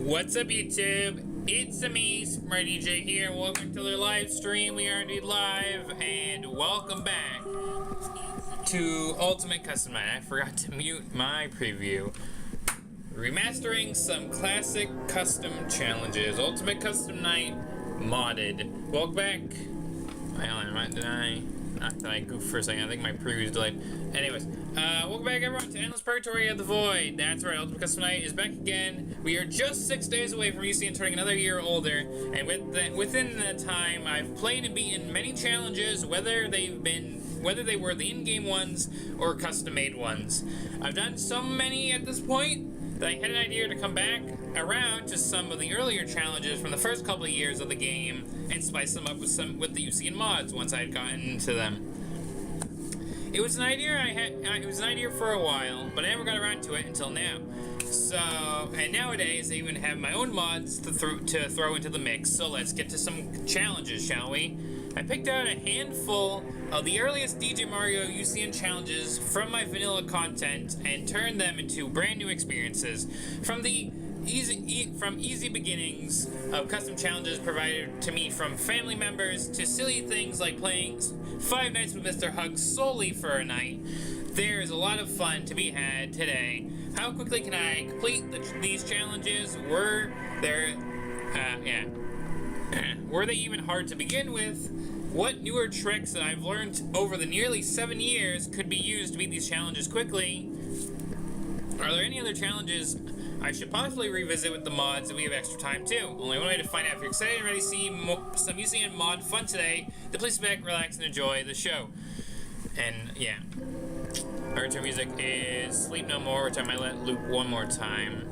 What's up, YouTube? It's me, Smart DJ here. Welcome to the live stream. We are indeed live, and welcome back to Ultimate Custom Night. I forgot to mute my preview. Remastering some classic custom challenges. Ultimate Custom Night modded. Welcome back. Did I goof for a second? I think my preview is delayed. Anyways, welcome back everyone to Endless Purgatory of the Void. That's right, Ultimate Custom Night is back again. We are just 6 days away from UCN turning another year older, and within that time, I've played and beaten many challenges, whether they were the in-game ones or custom-made ones. I've done so many at this point that I had an idea to come back around to some of the earlier challenges from the first couple of years of the game and spice them up with the UCN mods once I had gotten into them. It was an idea it was an idea for a while, but I never got around to it until now. So, and nowadays I even have my own mods to throw into the mix. So let's get to some challenges, shall we? I picked out a handful of the earliest DJ Mario UCN challenges from my vanilla content and turned them into brand new experiences. From easy beginnings of custom challenges provided to me from family members to silly things like playing Five Nights with Mr. Hugs solely for a night. There's a lot of fun to be had today. How quickly can I complete these challenges? Were they even hard to begin with? What newer tricks that I've learned over the nearly 7 years could be used to beat these challenges quickly? Are there any other challenges I should possibly revisit with the mods if we have extra time too? Only one way to find out. If you're excited and ready to see some UCN mod fun today, then please sit back, relax, and enjoy the show. And yeah, our intro music is Sleep No More, which I might let loop one more time.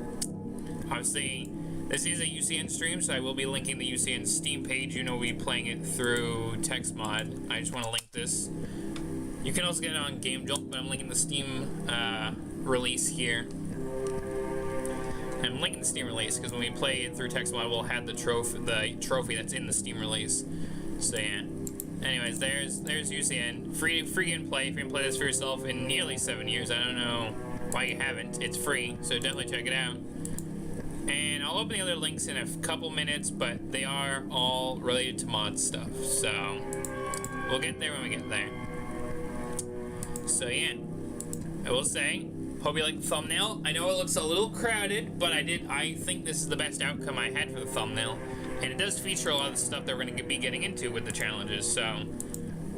Obviously, this is a UCN stream, so I will be linking the UCN Steam page. You know, we'll be playing it through texmod. I just want to link this. You can also get it on Game Jolt, but I'm linking the Steam release here. I'm linking the Steam release because when we play it through texmod, we'll have the trophy that's in the Steam release. So yeah. Anyways, there's UCN. Free and play. If you can play this for yourself in nearly 7 years, I don't know why you haven't. It's free, so definitely check it out. And I'll open the other links in a couple minutes, but they are all related to mod stuff. So we'll get there when we get there. So yeah, I will say, hope you like the thumbnail. I know it looks a little crowded, but I think this is the best outcome I had for the thumbnail. And it does feature a lot of the stuff that we're going to be getting into with the challenges, so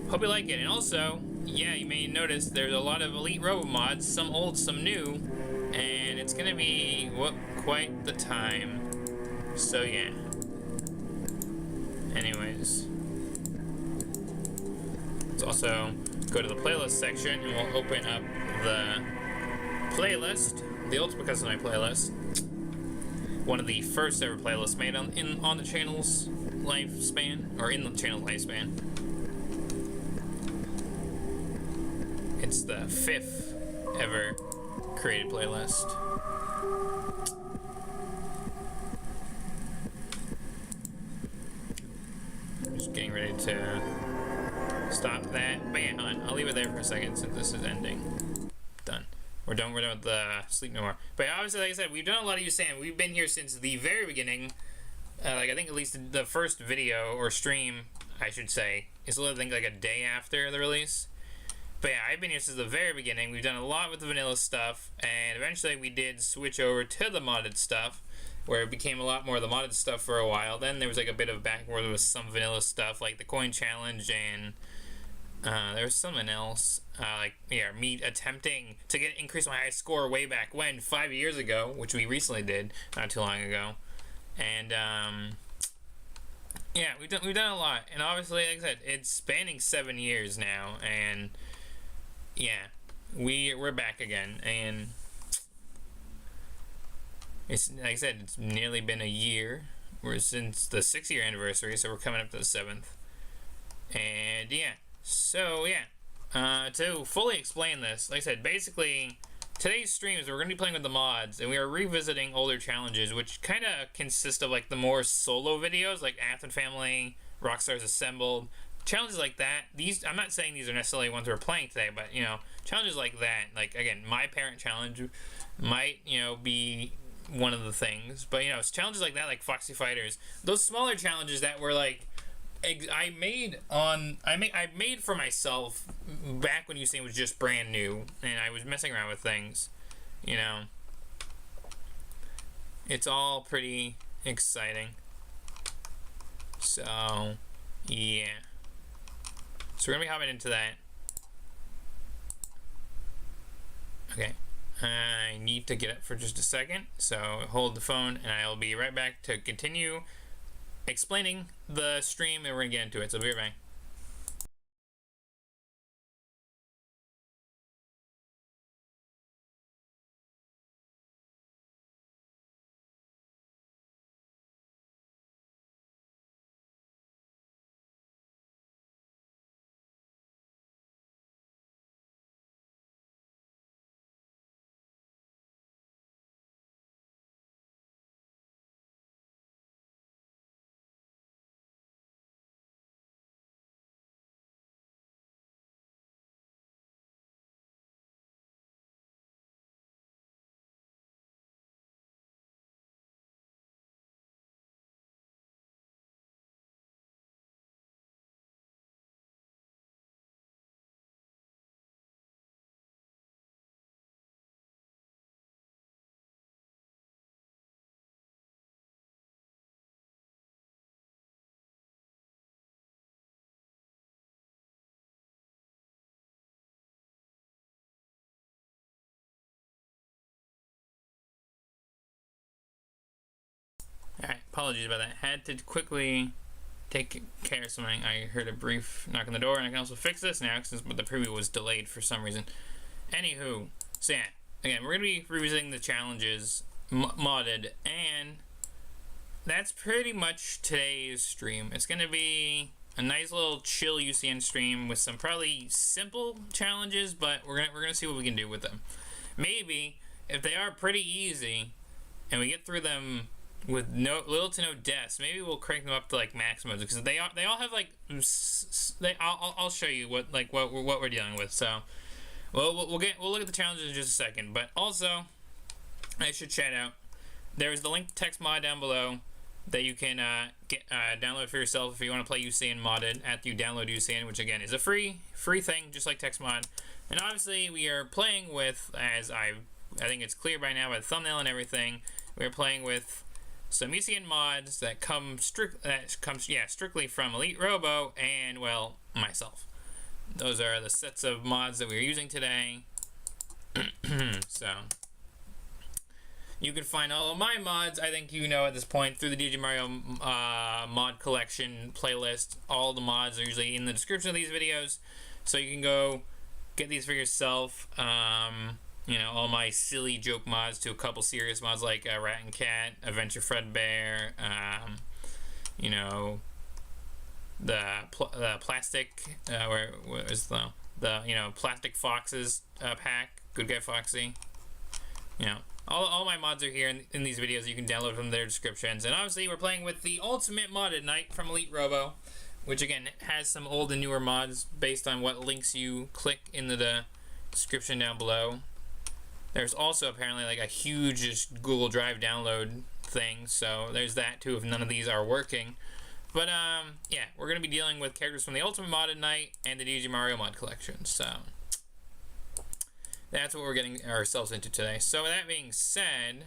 hope you like it. And also, yeah, you may notice there's a lot of EliteRobo mods, some old, some new, and it's going to be, quite the time. So yeah. Anyways, let's also go to the playlist section, and we'll open up the playlist, the Ultimate Custom Night playlist. One of the first ever playlists made on the channel's lifespan, or in the channel's lifespan. It's the 5th ever created playlist. Just getting ready to stop that. But yeah, hold on. I'll leave it there for a second since this is ending. Done. We're done with the Sleep No More. But obviously, like I said, we've done a lot of UCN. We've been here since the very beginning. I think at least the first video, or stream, I should say, is I think like a day after the release. But yeah, I've been here since the very beginning. We've done a lot with the vanilla stuff, and eventually we did switch over to the modded stuff, where it became a lot more of the modded stuff for a while. Then there was like a bit of backward with some vanilla stuff, like the coin challenge, and there was something else, me attempting to increase my high score way back when, 5 years ago, which we recently did, not too long ago. And yeah, we've done a lot, and obviously, like I said, it's spanning 7 years now, and yeah, we're back again, and it's, like I said, it's nearly been a year. We're since the 6-year anniversary, so we're coming up to the 7th, and yeah. So yeah, to fully explain this, like I said, basically today's streams we're going to be playing with the mods, and we are revisiting older challenges, which kind of consist of like the more solo videos, like Athens Family, Rockstars Assembled, challenges like that. These, I'm not saying these are necessarily ones we're playing today, but you know, challenges like that, like again, my parent challenge might, you know, be one of the things. But, you know, it's challenges like that, like Foxy Fighters, those smaller challenges that were like, I made for myself back when Usain was just brand new and I was messing around with things, you know. It's all pretty exciting. So, yeah. So we're gonna be hopping into that. Okay. I need to get up for just a second, so hold the phone and I'll be right back to continue explaining the stream, and we're gonna get into it. So be right back. Alright, apologies about that. Had to quickly take care of something. I heard a brief knock on the door, and I can also fix this now since the preview was delayed for some reason. Anywho, so yeah, again, we're going to be revisiting the challenges modded, and that's pretty much today's stream. It's going to be a nice little chill UCN stream with some probably simple challenges, but we're gonna see what we can do with them. Maybe if they are pretty easy and we get through them with little to no deaths, maybe we'll crank them up to like max modes, because they all have like I'll show you what we're dealing with. So we'll look at the challenges in just a second. But also, I should shout out, there's the link to texmod down below that you can download for yourself if you want to play UCN modded after you download UCN, which again is a free thing, just like texmod. And obviously we are playing with, as I think it's clear by now by the thumbnail and everything, we're playing with some UCN mods that come strictly from EliteRobo and, well, myself. Those are the sets of mods that we're using today. So you can find all of my mods, I think you know at this point, through the DJ Mario mod collection playlist. All the mods are usually in the description of these videos, so you can go get these for yourself. You know, all my silly joke mods to a couple serious mods like Rat and Cat, Adventure Fredbear, you know, the plastic, where is the you know, Plastic Foxes pack, Good Guy Foxy. You know, all my mods are here in these videos. You can download from their descriptions. And obviously we're playing with the Ultimate Modded Knight from EliteRobo, which again has some old and newer mods based on what links you click into the description down below. There's also apparently like a huge just Google Drive download thing, so there's that too if none of these are working. But yeah, we're going to be dealing with characters from the Ultimate Modded Knight and the DJ Mario mod collection, so that's what we're getting ourselves into today. So with that being said,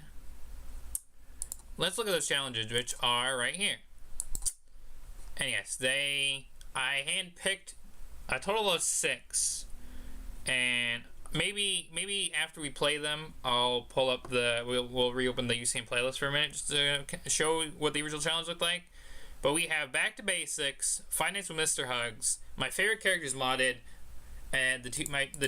let's look at those challenges, which are right here. And yes, I handpicked a total of 6, and maybe after we play them, I'll pull up we'll reopen the UCN playlist for a minute just to show what the original challenge looked like. But we have Back to Basics, Five Nights with Mr. Hugs, my favorite characters modded, and the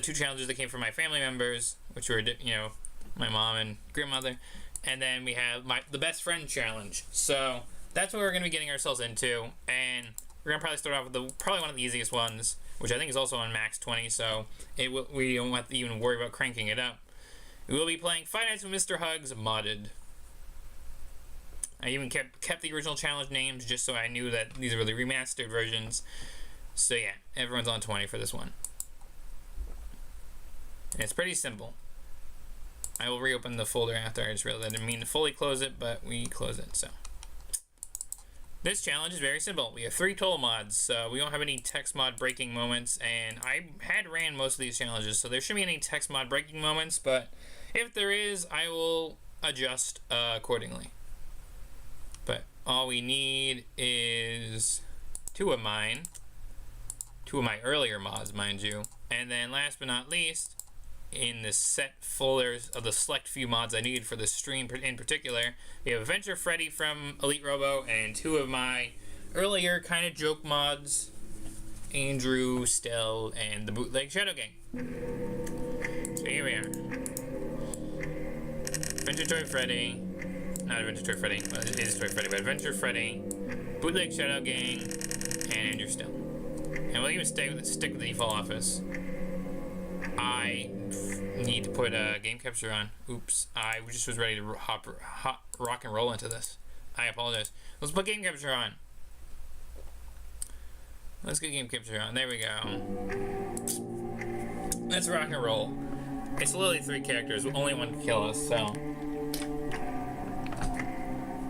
two challenges that came from my family members, which were, you know, my mom and grandmother, and then we have the best friend challenge. So that's what we're gonna be getting ourselves into, and we're gonna probably start off with probably one of the easiest ones, which I think is also on max 20, so we don't have to even worry about cranking it up. We will be playing Five Nights with Mr. Hugs modded. I even kept the original challenge names just so I knew that these were the remastered versions. So yeah, everyone's on 20 for this one. And it's pretty simple. I will reopen the folder after. I just realized I didn't mean to fully close it, but we close it, so. This challenge is very simple. We have 3 total mods, so we don't have any text mod breaking moments, and I had ran most of these challenges, so there shouldn't be any text mod breaking moments, but if there is, I will adjust accordingly. But all we need is 2 of mine, 2 of my earlier mods, mind you, and then last but not least, in the set folders of the select few mods I needed for the stream in particular, we have Adventure Freddy from EliteRobo and 2 of my earlier kind of joke mods, Andrew, Stell, and the Bootleg Shadow Gang. So here we are. Adventure Toy Freddy, not Adventure Toy Freddy, well it is Toy Freddy, but Adventure Freddy, Bootleg Shadow Gang, and Andrew Stell. And we'll even stick with the default office. I need to put a game capture on. Oops, I just was ready to rock and roll into this. I apologize. Let's put game capture on. Let's get game capture on. There we go. Let's rock and roll. It's literally 3 characters, only one can kill us, so.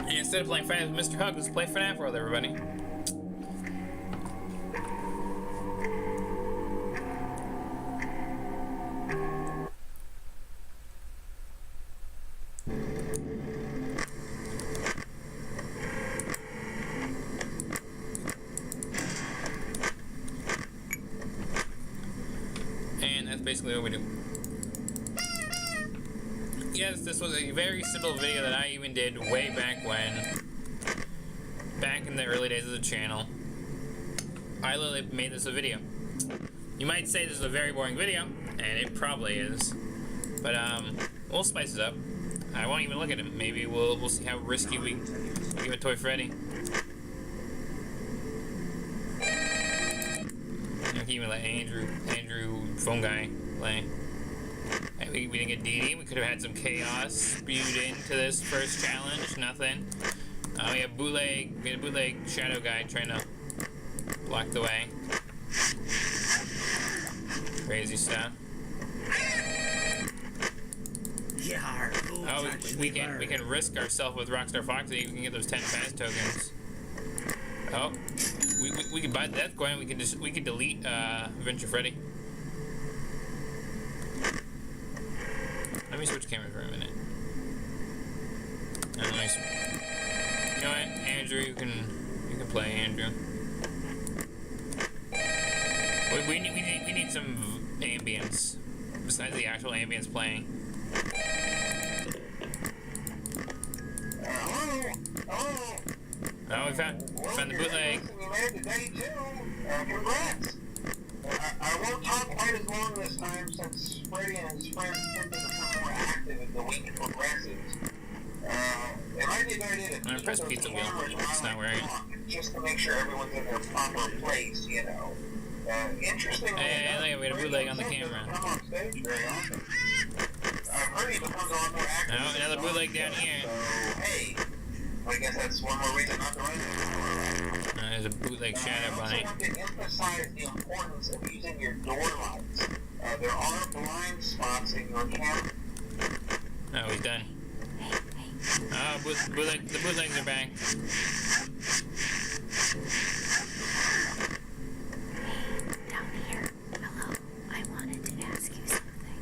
And instead of playing FNAF with Mr. Hug, let's play FNAF World, everybody. Basically what we do. Yes, this was a very simple video that I even did way back when. Back in the early days of the channel. I literally made this a video. You might say this is a very boring video, and it probably is. But we'll spice it up. I won't even look at him. Maybe we'll see how risky we give it Toy Freddy. I can even let Andrew phone guy play. We didn't get DD. We could have had some chaos spewed into this first challenge. Nothing. We have bootleg. We had a bootleg shadow guy trying to block the way. Crazy stuff. Oh, we can risk ourselves with Rockstar Foxy. We can get those 10 fast tokens. Oh, we can buy the death coin. We can delete Adventure Freddy. Let me switch cameras for a minute. You know what, Andrew, you can play, Andrew. We need some ambience besides the actual ambience playing. Oh, we found the bootleg. We made it to day 2. Congrats. I won't talk quite as long this time since Freddy and his friends tend to become more active as the week progresses. It might be a good idea to press pizza wheel. It's not working. Just to make sure everyone's in their proper place, you know. Interestingly, hey, we had a bootleg on the camera. Come on stage very often. Freddy becomes a lot more active. Oh, another bootleg down here. So, hey, I guess that's one more reason not to run it. There's a bootleg shadow bunny. I also want to emphasize the importance of using your door lights. There are blind spots in your camera. Oh, he's done. Oh, the bootlegs are back. Down here. Hello. I wanted to ask you something.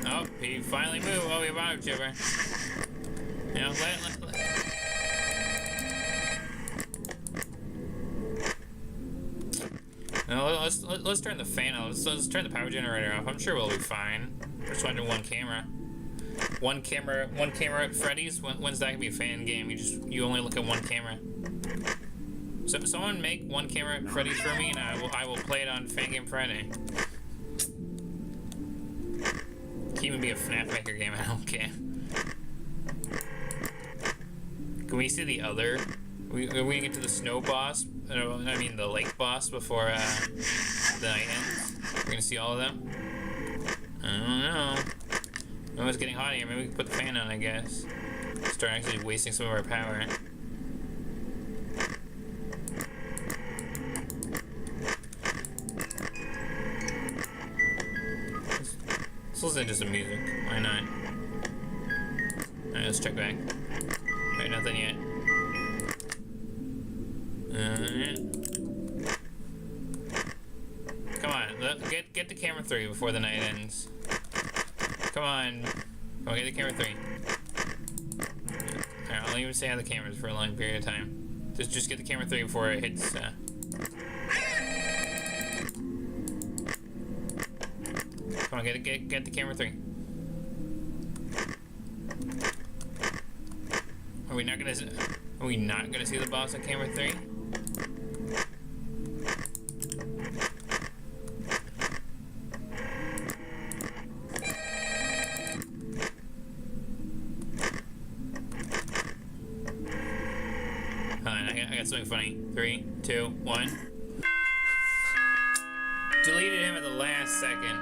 Oh, he finally moved. Oh, we have auto chipper. You know, let. No, let's turn the fan off. Let's turn the power generator off. I'm sure we'll be fine. We're just wanting one camera. One camera at Freddy's. When's that gonna be a fan game? You only look at one camera. So someone make one camera at Freddy's for me, and I will play it on Fan Game Friday. Can even be a FNAF Maker game. I don't care. Can we see the other? Are we gonna get to the snow boss? I mean the lake boss before the night ends. We're gonna see all of them. I don't know. Oh, it's getting hot here. Maybe we can put the fan on, I guess. Start actually wasting some of our power. just the music. Why not? Alright, let's check back. Alright, nothing yet. Come on, get the camera 3 before the night ends. Come on, get the camera 3. Alright, I'll even stay on the cameras for a long period of time. Just get the camera 3 before it hits. Come on, get the camera 3. Are we not gonna see the boss on camera 3? I got something funny. 3, 2, 1. Deleted him at the last second.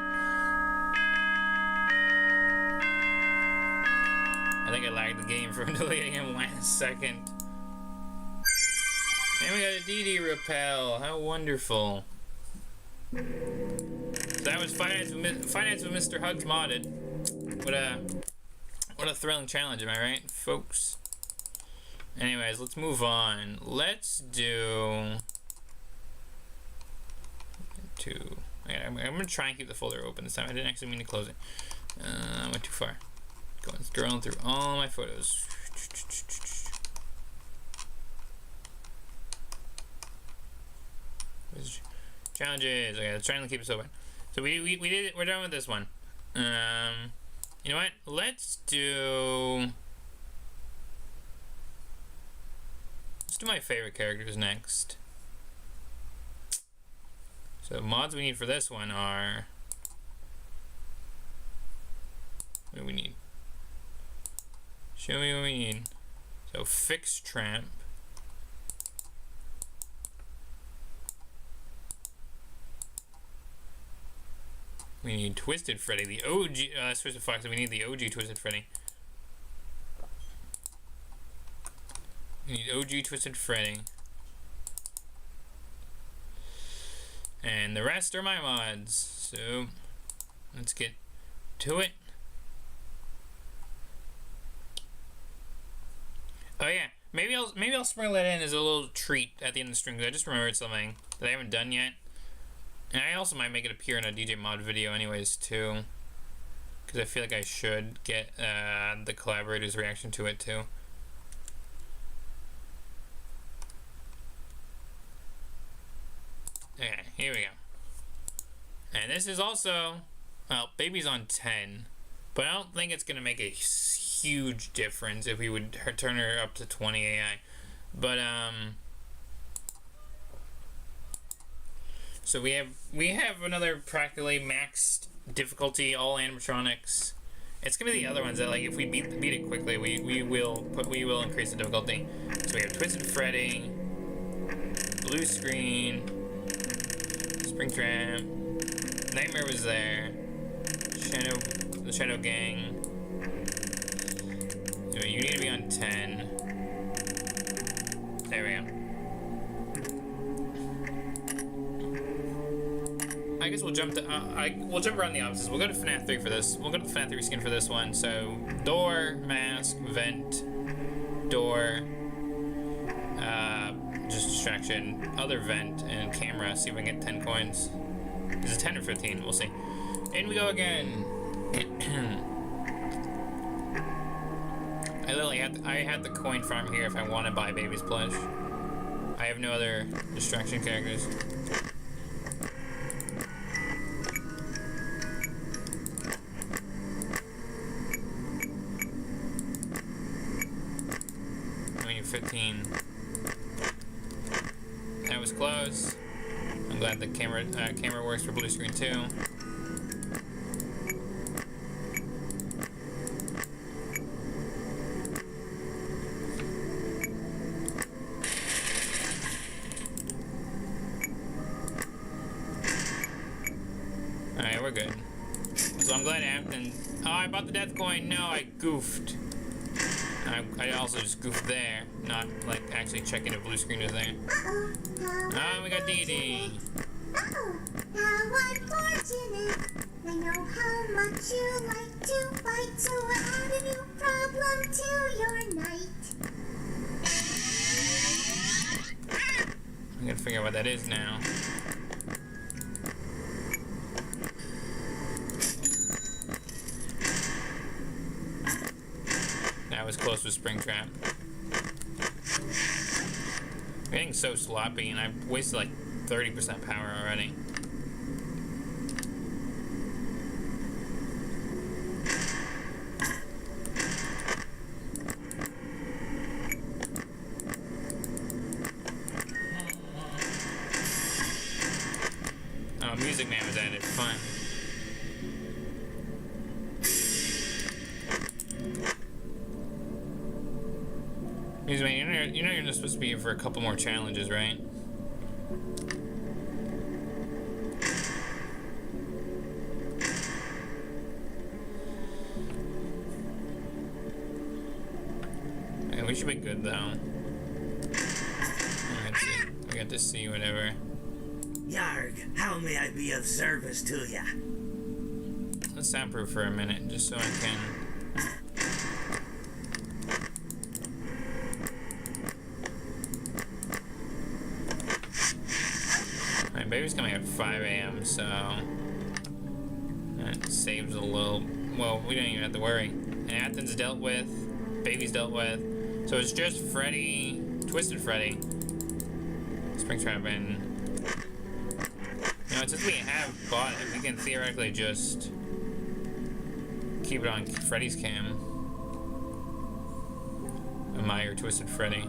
I think I lagged the game from deleting him last second. And we got a DD repel. How wonderful. So that was Finance with Mr. Hugs modded. What a thrilling challenge, am I right, folks? Anyways, let's move on. Let's do... I'm gonna try and keep the folder open this time. I didn't actually mean to close it. I went too far. Scrolling through all my photos. Challenges. Okay, let's try and keep this open. So we did it. We're done with this one. You know what? Let's do my favorite characters next. So mods we need for this one are... What do we need? Show me what we need. So Fix Tramp. We need Twisted Freddy, the OG. That's Twisted Fox. So we need the OG Twisted Freddy. We need OG Twisted Freddy. And the rest are my mods. So let's get to it. Oh yeah, maybe I'll sprinkle that in as a little treat at the end of the stream, because I just remembered something that I haven't done yet. And I also might make it appear in a DJ mod video anyways too, because I feel like I should get the collaborators' reaction to it too. Okay, here we go. And this is also, well, baby's on 10, but I don't think it's gonna make a huge difference if we would turn her up to 20 AI. But so we have another practically maxed difficulty, all animatronics. It's gonna be the other ones that, like, if we beat it quickly, we will increase the difficulty. So we have Twisted Freddy, Blue Screen, Springtrap, Nightmare was there, the Shadow Gang. So you need to be on 10. There we go. I guess we'll jump to we'll jump around the opposites. We'll go to FNAF 3 for this. We'll go to the FNAF 3 skin for this one. So door, mask, vent, door, just distraction, other vent, and camera. See if we can get 10 coins. Is it 10 or 15? We'll see. In we go again. I had the coin farm here if I want to buy Baby's plush. I have no other distraction characters. When you're 15. That was close. I'm glad the camera works for blue screen too. Alright, we're good. So I'm glad Afton... Oh, I bought the death coin. No, I goofed. I also just goofed there, not like actually checking if blue screen was there. Oh, we got Dee Dee. Oh, how unfortunate. I know how much you like to fight, so I'll add a new problem to your night. I'm gonna figure out what that is now. That was close with Springtrap. I'm getting so sloppy, and I've wasted like 30% power already. Oh, Music Man was added. Fun. Music Man, you know you're just supposed to be here for a couple more challenges, right? Yeah, we should be good though. Let's see. We got to see whatever. Yarg, how may I be of service to ya? Let's soundproof for a minute, just so I can. My baby's coming at 5 a.m., so that saves a little. Well, we don't even have to worry. And Athens dealt with, baby's dealt with, so it's just Freddy, Twisted Freddy, Springtrap, and. You know, since we have bought it, we can theoretically just keep it on Freddy's cam. Admire Twisted Freddy.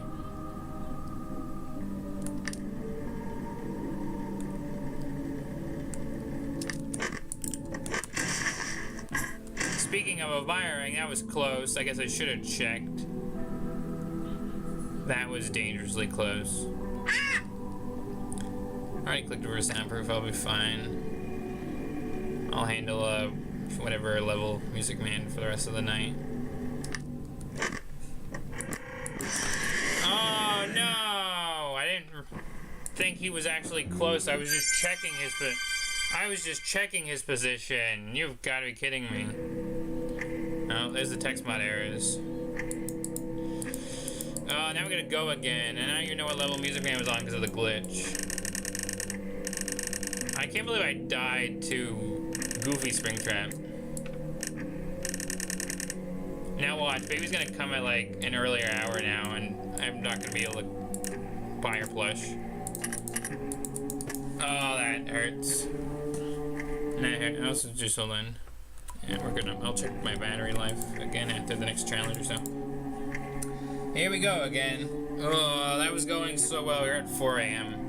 Speaking of admiring, that was close. I guess I should have checked. That was dangerously close. Already clicked over soundproof, I'll be fine. I'll handle whatever level Music Man for the rest of the night. Oh no! I didn't think he was actually close. I was just checking his position. You've got to be kidding me. Oh, there's the texmod errors. Oh, now we're gonna go again, and I don't even know what level Music Man was on because of the glitch. I can't believe I died to Goofy Springtrap. Now watch, baby's gonna come at like an earlier hour now, and I'm not gonna be able to buy her plush. Oh, that hurts. Nah, I'll just hold on. Yeah, we're good. I'll check my battery life again after the next challenge or so. Here we go again. Oh, that was going so well. We're at 4 a.m.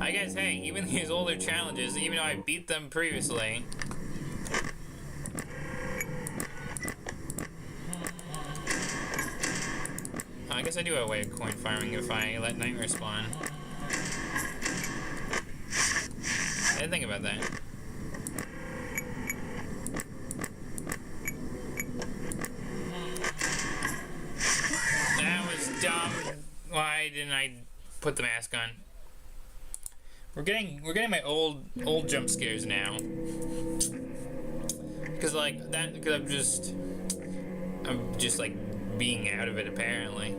I guess, hey, even these older challenges, even though I beat them previously, I guess I do have a way of coin farming if I let Nightmare spawn. I didn't think about that. That was dumb. Why didn't I put the mask on? We're getting my old jump scares now. Cause like that, because I'm just like being out of it apparently.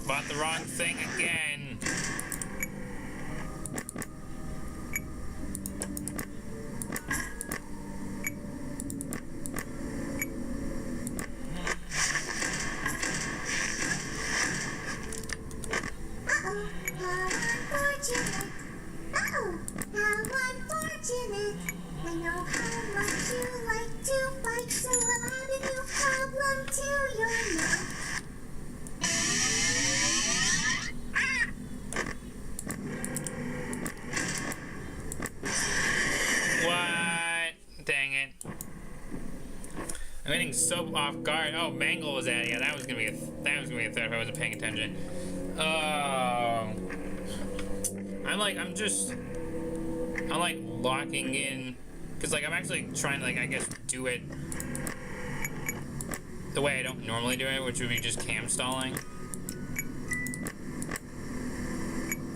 Bought the wrong thing again. Unfortunate. I know how much you like to fight, so I'll add a new problem to your night. getting so off guard. Oh, Mangle was at it. Yeah, that was gonna be a threat if I wasn't paying attention. Oh. I'm like locking in, cause like I'm actually trying to, like, I guess do it the way I don't normally do it, which would be just cam stalling.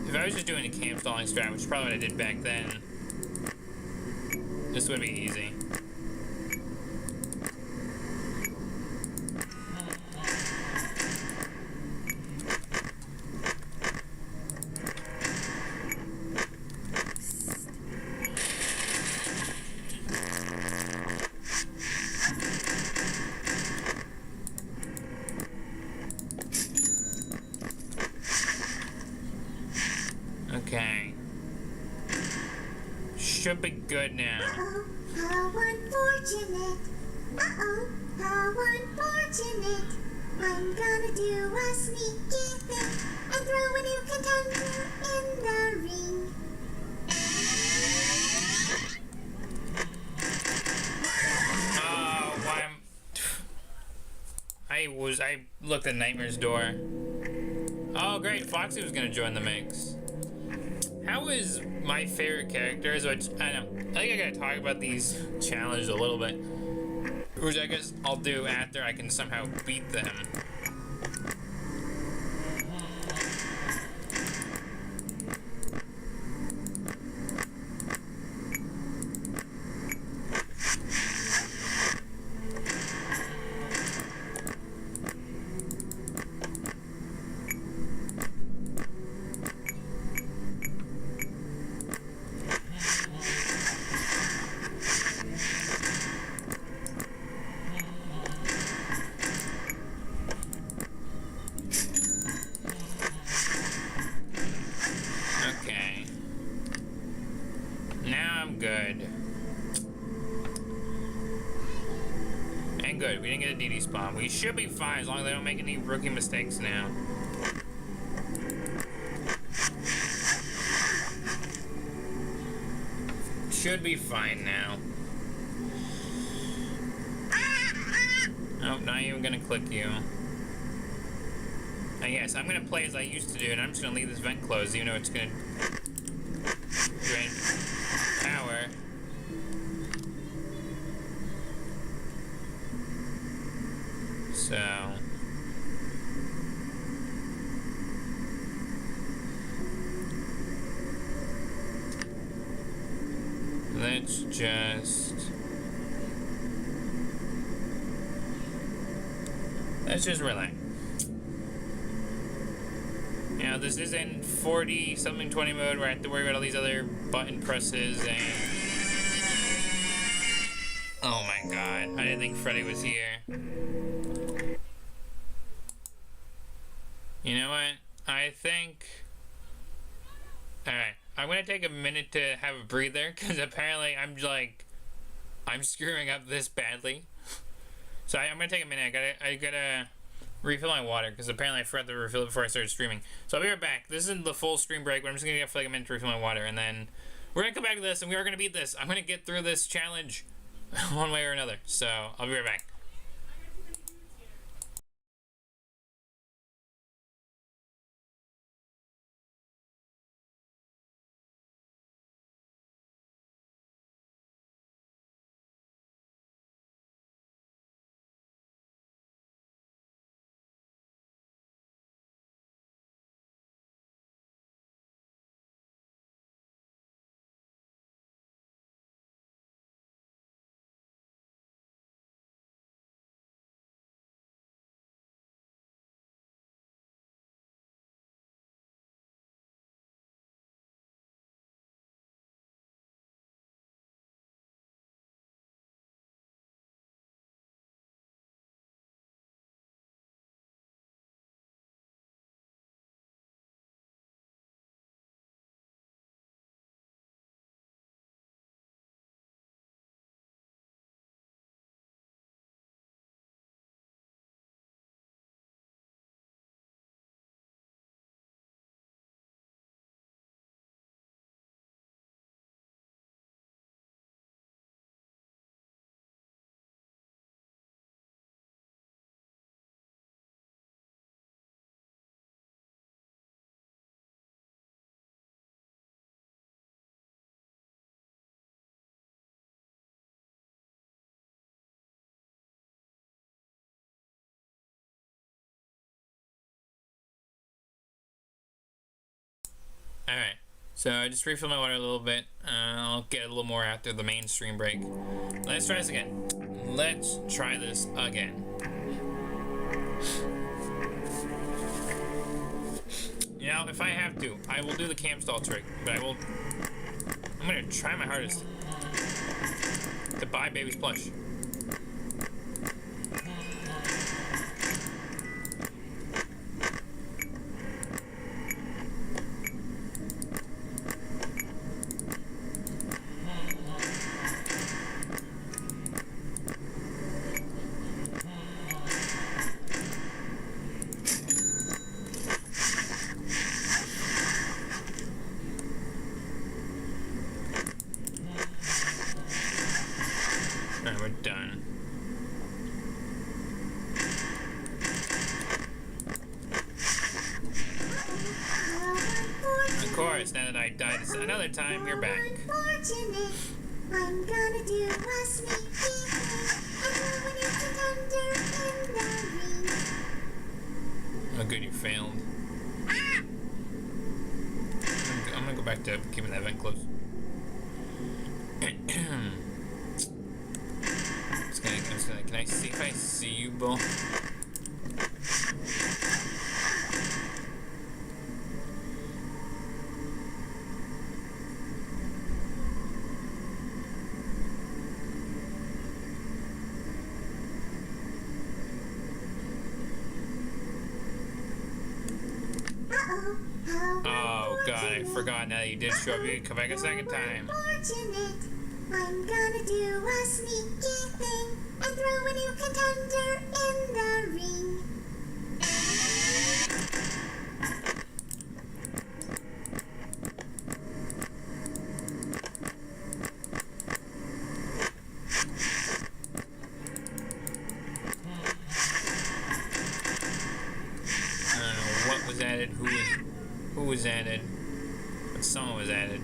If I was just doing a cam stalling strat, which is probably what I did back then, this would be easy. Okay. Should be good now. Uh-oh, how unfortunate. Uh-oh, how unfortunate. I'm gonna do a sneaky thing and throw a new contender in the ring. Oh, why am... I looked at Nightmare's door. Oh, great. Foxy was gonna join the mix. How is my favorite characters, which, I don't know, I think I gotta talk about these challenges a little bit, which I guess I'll do after I can somehow beat them. Okay. Now I'm good. And good, we didn't get a DD spawn. We should be fine as long as I don't make any rookie mistakes now. Should be fine now. Nope, not even gonna click you. And yes, I'm gonna play as I used to do, and I'm just gonna leave this vent closed, even though it's gonna drain power. So let's just relax. You know, this isn't 40 something 20 mode where I have to worry about all these other button presses and... Oh my god, I didn't think Freddy was here. You know what? I think... Alright, I'm gonna take a minute to have a breather, because apparently I'm screwing up this badly. So I'm gonna take a minute. I gotta refill my water, because apparently I forgot to refill it before I started streaming. So I'll be right back. This isn't the full stream break, but I'm just gonna get for like a minute to refill my water, and then we're gonna come back to this, and we are gonna beat this. I'm gonna get through this challenge one way or another. So I'll be right back. Alright, so I just refilled my water a little bit. I'll get a little more after the main stream break. Let's try this again. Let's try this again. You know, if I have to, I will do the cam stall trick, but I'm gonna try my hardest to buy Baby's plush. Alright, we're done. Of course, now that I died another time, you're back. Unfortunate. I'm gonna do a sneaky thing and ruin your contender in the ring. Oh, good, you failed. I'm gonna go back to keeping that vent closed. Can I see if I see you, Bull? Oh god, I forgot now that you did show up. You can come back a second time. Unfortunate. I'm gonna do a sneaky thing and throw a new contender in the ring. I don't know what was added, who was added, but someone was added.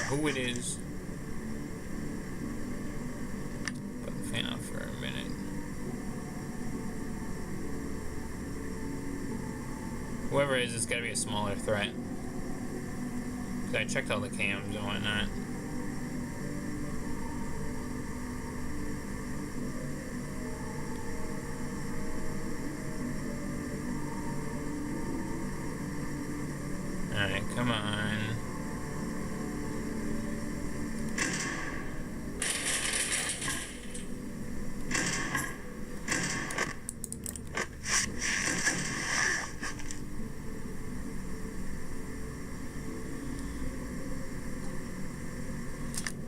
Who it is. Put the fan off for a minute. Whoever it is, it's gotta be a smaller threat. 'Cause I checked all the cams and whatnot. Alright, come on.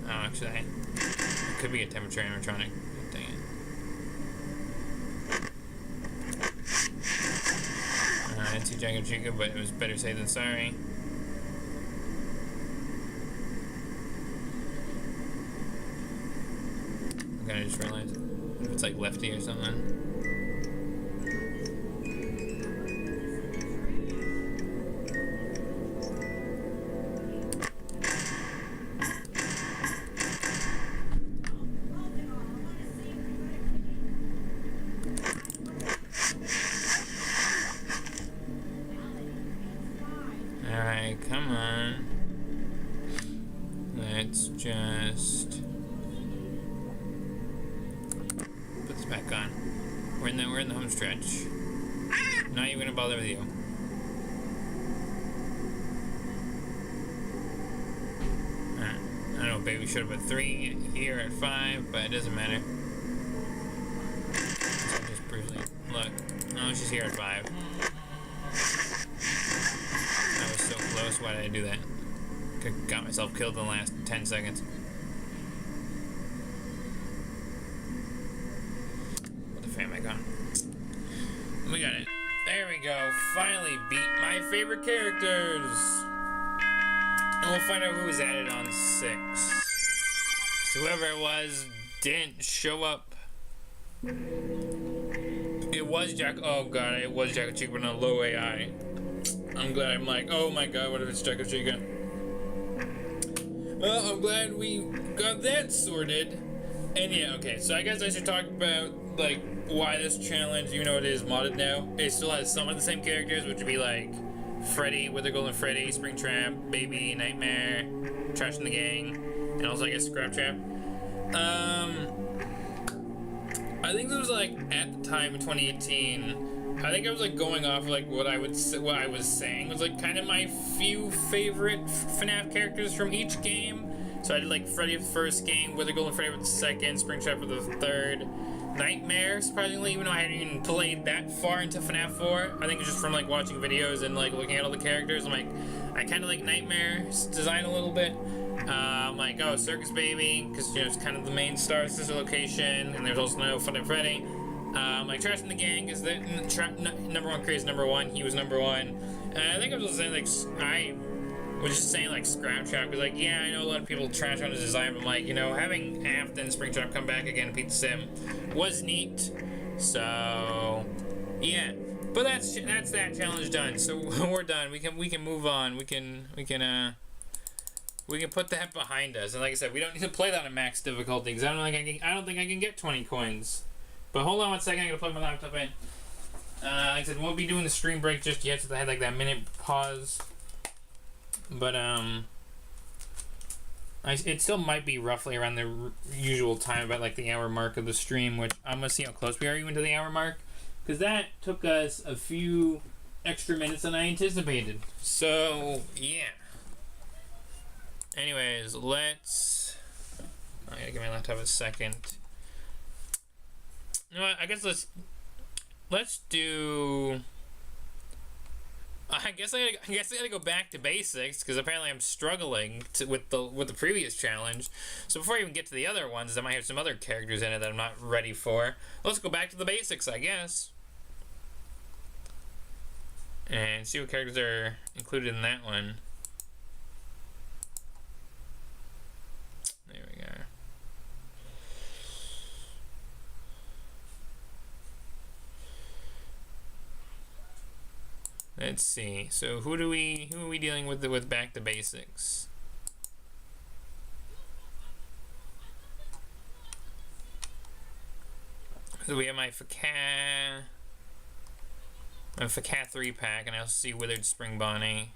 Actually, it could be a temperature animatronic. Dang it. I didn't see Django Chica, but it was better safe than sorry. Okay, I just realized if it's like lefty or something. Alright, come on. Let's just put this back on. We're in the home stretch. Not even gonna bother with you. Alright. I don't know, baby should have put 3 here at 5, but it doesn't matter. So just briefly look. Oh, she's here at 5. So close, why did I do that? Could've got myself killed in the last 10 seconds. Put the fan back on. We got it. There we go. Finally beat my favorite characters. And we'll find out who was added on 6. So whoever it was didn't show up. It was Jack. Oh god, it was Jack Chick, but on low AI. I'm glad. I'm like, oh my god, what if it's Choco Chica? Well, I'm glad we got that sorted. And yeah, okay, so I guess I should talk about, like, why this challenge, even though it is modded now, it still has some of the same characters, which would be like Freddy, Wither Golden Freddy, Springtrap, Baby, Nightmare, Trash in the Gang, and also I guess Scraptrap. I think it was like at the time in 2018. I think I was like going off like what I was saying was like kind of my few favorite FNAF characters from each game. So I did like Freddy for the first game, Wither Golden Freddy for the second, Springtrap for the third, Nightmare, surprisingly, even though I hadn't even played that far into FNAF 4. I think it's just from like watching videos and like looking at all the characters. I'm like, I kind of like Nightmare's design a little bit. I'm like, oh, Circus Baby, because you know it's kind of the main star sister location, and there's also no Fun and Freddy. Like Trash in the Gang is the number one craze, number one. He was number one. And I think I was just saying like I was just saying like Scraptrap because like yeah I know a lot of people trash on his design, but I'm like you know having Aft and Springtrap come back again and beat the Sim was neat. So yeah, but that's that challenge done. So we're done. We can move on. We can put that behind us. And like I said, we don't need to play that on max difficulty because I don't think I can get 20 coins. But hold on one second, I'm gonna plug my laptop in. Like I said, we won't be doing the stream break just yet, since I had like that minute pause. But it still might be roughly around the usual time, about like the hour mark of the stream, which I'm gonna see how close we are even to the hour mark, because that took us a few extra minutes than I anticipated. So yeah. Anyways, let's. I gotta give my laptop a second. You know what? I guess let's do. I guess I gotta go back to basics because apparently I'm struggling with the previous challenge. So before I even get to the other ones, I might have some other characters in it that I'm not ready for. Let's go back to the basics, I guess, and see what characters are included in that one. There we go. Let's see. So who are we dealing with back to basics? So we have my Facat 3-pack, and I also see Withered Spring Bonnie.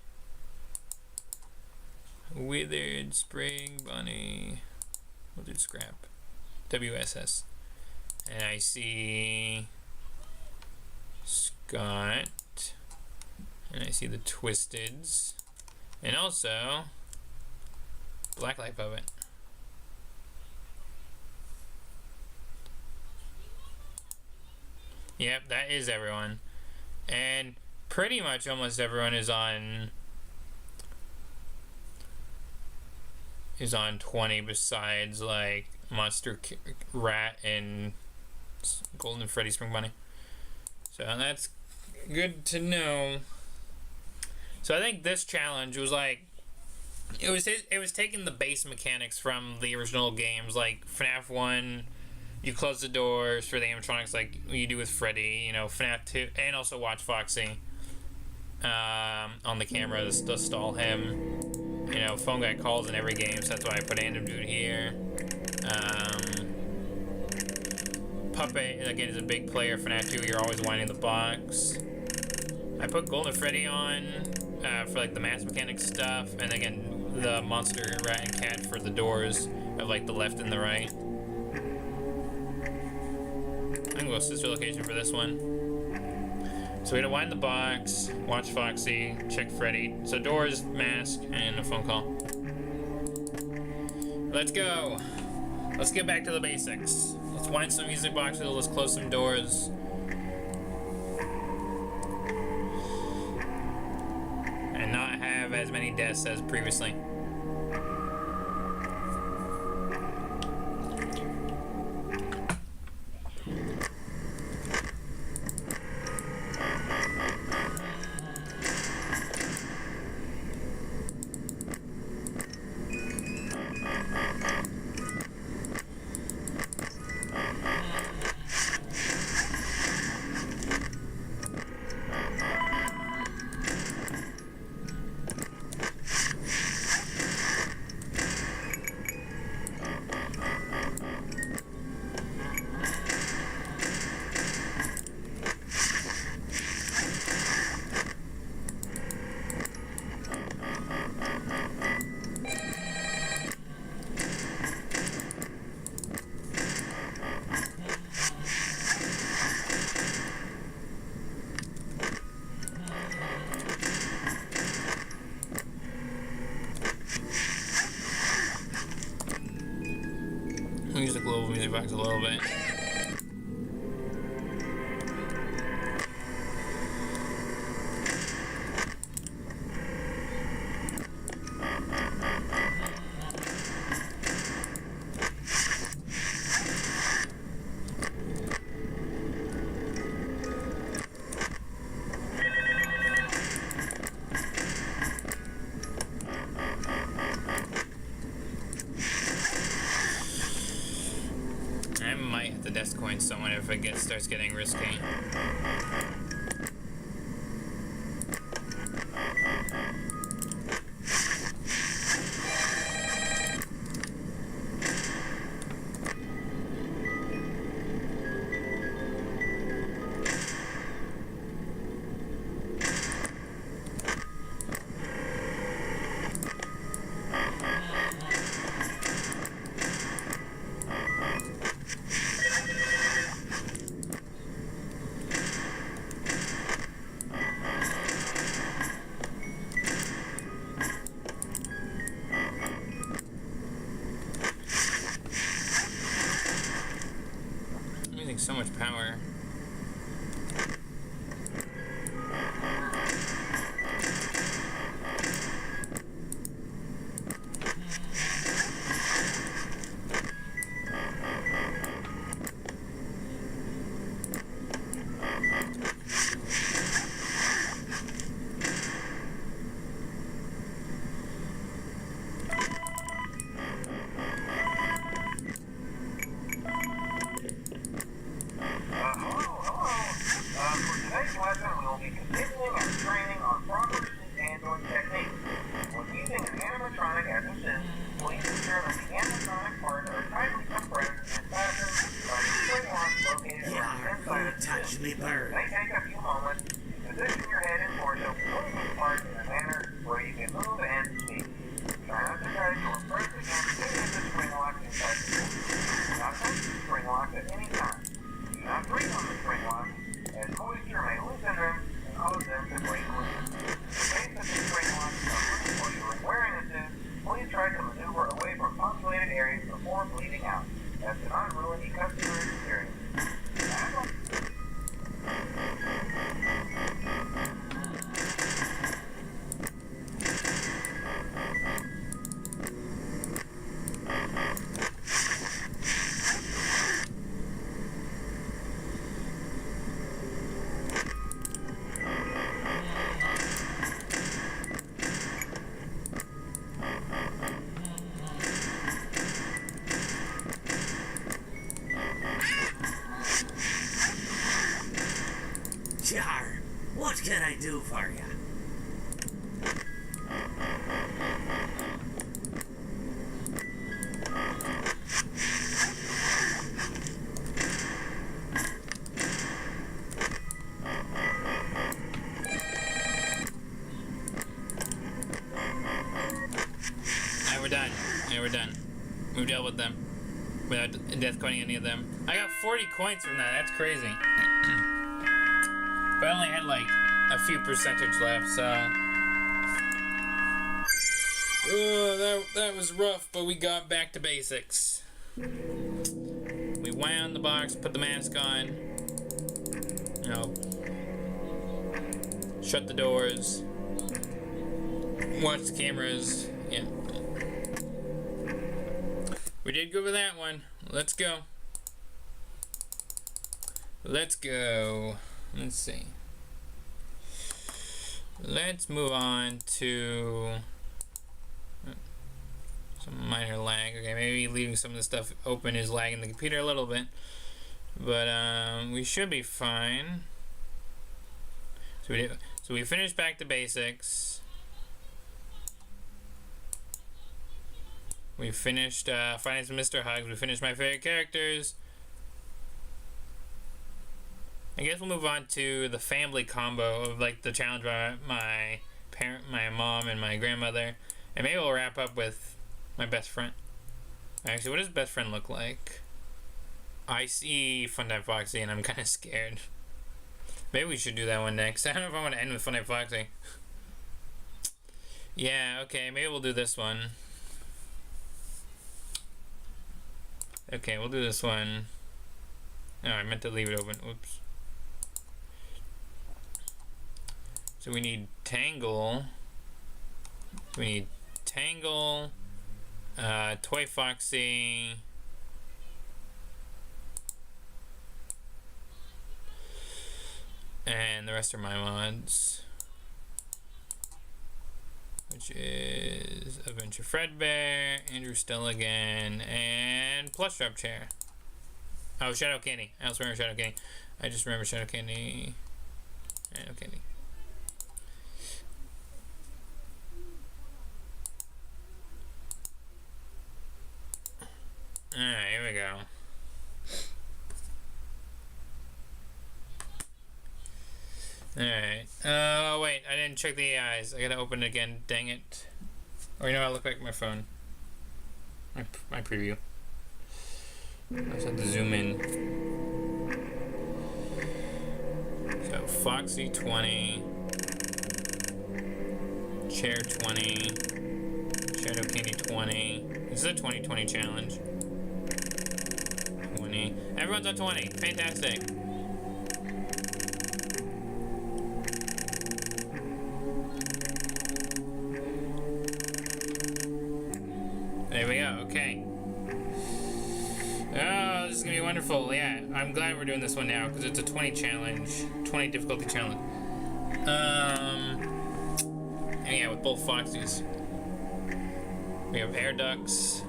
Withered Spring Bunny. Withered Scrap. WSS. And I see Scott. And I see the Twisteds. And also Blacklight Puppet. Yep, that is everyone. And pretty much almost everyone is on 20 besides like Monster Rat and Golden Freddy Spring Bunny. So that's good to know. So I think this challenge was like it was taking the base mechanics from the original games, like FNAF 1, you close the doors for the animatronics like you do with Freddy, you know, FNAF 2, and also Watch Foxy on the camera to stall him. You know, phone guy calls in every game, so that's why I put Random Dude here. Puppet, again, is a big player for FNAF 2. You're always winding the box. I put Golden Freddy on for like the mass mechanics stuff, and again, the Monster Rat and Cat for the doors of like the left and the right. I'm gonna go sister location for this one. So we had to wind the box, watch Foxy, check Freddy. So doors, mask, and a phone call. Let's go. Let's get back to the basics. Let's wind some music boxes, let's close some doors. And not have as many deaths as previously. use the global music box a little bit. I might have to death coin someone if it starts getting risky. So much power. Touch me, bird. May take a few moments to position your head and torso moving parts in a manner where you can move and speak. Try not to touch or press against any of the spring locks inside the door. Do not touch the spring locks at any time. Do not breathe on the spring locks, as moisture may loosen them and cause them to break loose. In case that the spring locks are loose while you are wearing a suit, please try to maneuver away from punctuated areas before bleeding out. That do not ruin the customer experience. Jar, what can I do for you? We're done. We dealt with them without death coining any of them. I got 40 coins from that. That's crazy. But I only had like a few percentage left, so that was rough. But we got back to basics. We wound the box, put the mask on. You know, shut the doors. Watch the cameras. Yeah. We did good with that one. Let's go. Let's go. Let's see. Let's move on to some minor lag. Okay, maybe leaving some of the stuff open is lagging the computer a little bit. But we should be fine. So we finished back to basics. We finished finding some Mr. Hugs. We finished my favorite characters. I guess we'll move on to the family combo of like the challenge by my mom, and my grandmother, and maybe we'll wrap up with my best friend. Actually, what does best friend look like? I see Funtime Foxy, and I'm kind of scared. Maybe we should do that one next. I don't know if I want to end with Funtime Foxy. Yeah, okay, maybe we'll do this one. Okay, we'll do this one. Oh, I meant to leave it open. Oops. So we need Tangle. We need Tangle, Toy Foxy, and the rest are my mods, which is Adventure Fredbear, Andrew Stelligan, and Plush Drop Chair. Oh, Shadow Candy. I also remember Shadow Candy. I just remember Shadow Candy. Shadow Candy. Alright, here we go. Alright. Oh, wait. I didn't check the AIs. I gotta open it again. Dang it. Or you know what? I look like my phone. My preview. I just have to zoom in. So, Foxy 20. Chair 20. Shadow Candy 20. This is a 2020 challenge. 20. Everyone's on 20. Fantastic. There we go. Okay. Oh, this is gonna be wonderful. Yeah, I'm glad we're doing this one now because it's a 20 challenge, 20 difficulty challenge. And yeah, with both Foxies. We have air ducts.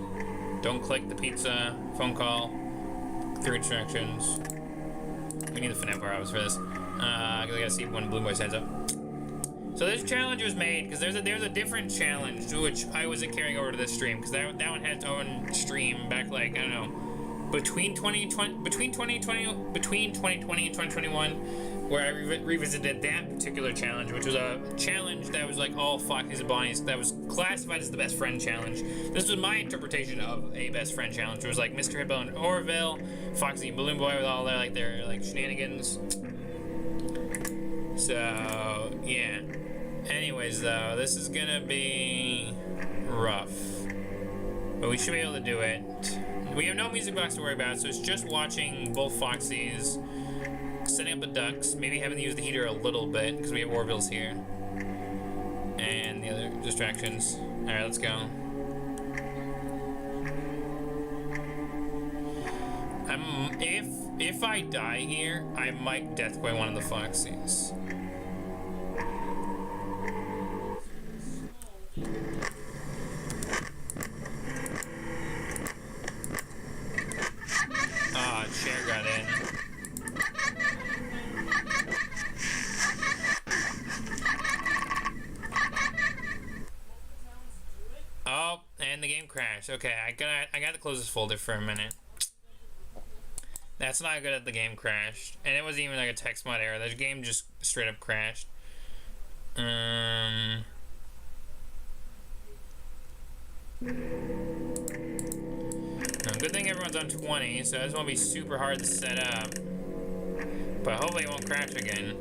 Don't click the pizza. Phone call. 3 instructions. We need the FNAF hours for this. Cause I gotta see when Blue Boy's heads up. So this challenge was made because there's a different challenge which I wasn't carrying over to this stream because that one had its own stream back like I don't know between 2020 and 2021 where I revisited that particular challenge, which was a challenge that was like all Foxies and Bonnies that was classified as the best friend challenge. This was my interpretation of a best friend challenge. It was like Mr. Hippo and Orville, Foxy and Balloon Boy with all their like shenanigans. So yeah. Anyways, though, this is gonna be rough, but we should be able to do it. We have no music box to worry about, so it's just watching both Foxies, setting up the ducks, maybe having to use the heater a little bit because we have Orville's here, and the other distractions. All right, let's go. If I die here, I might death by one of the Foxies. Chair got in. Oh, and the game crashed. Okay, I gotta close this folder for a minute. That's not good that the game crashed. And it wasn't even like a texmod error. The game just straight up crashed. Good thing everyone's on 20, so this won't be super hard to set up. But hopefully it won't crash again.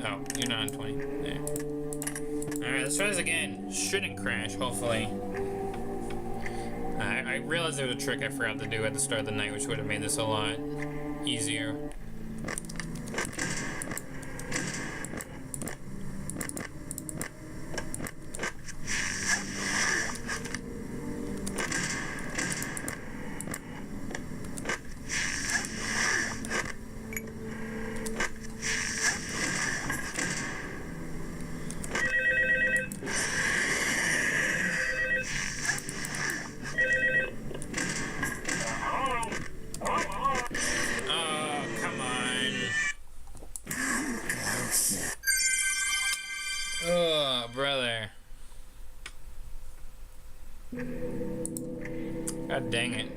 Oh, you're not on 20. There. Alright, let's try this again. Shouldn't crash, hopefully. I realized there was a trick I forgot to do at the start of the night, which would have made this a lot easier. Oh, brother. God dang it.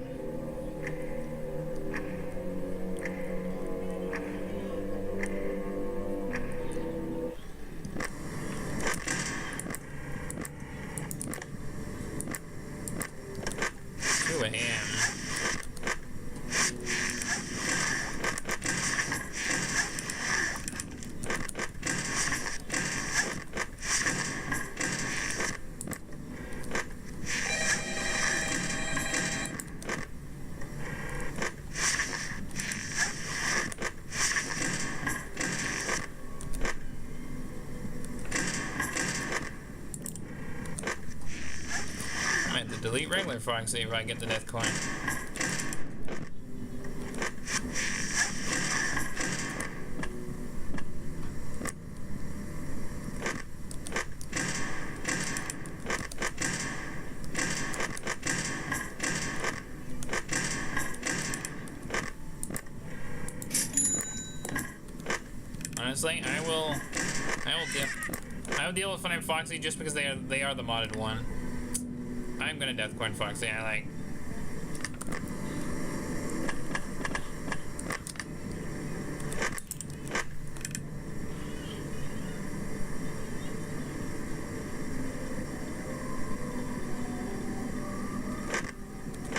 defeat regular Foxy if I get the death coin. Honestly, I will deal with Funny Foxy just because they are the modded one. I'm gonna death coin Foxy. I like.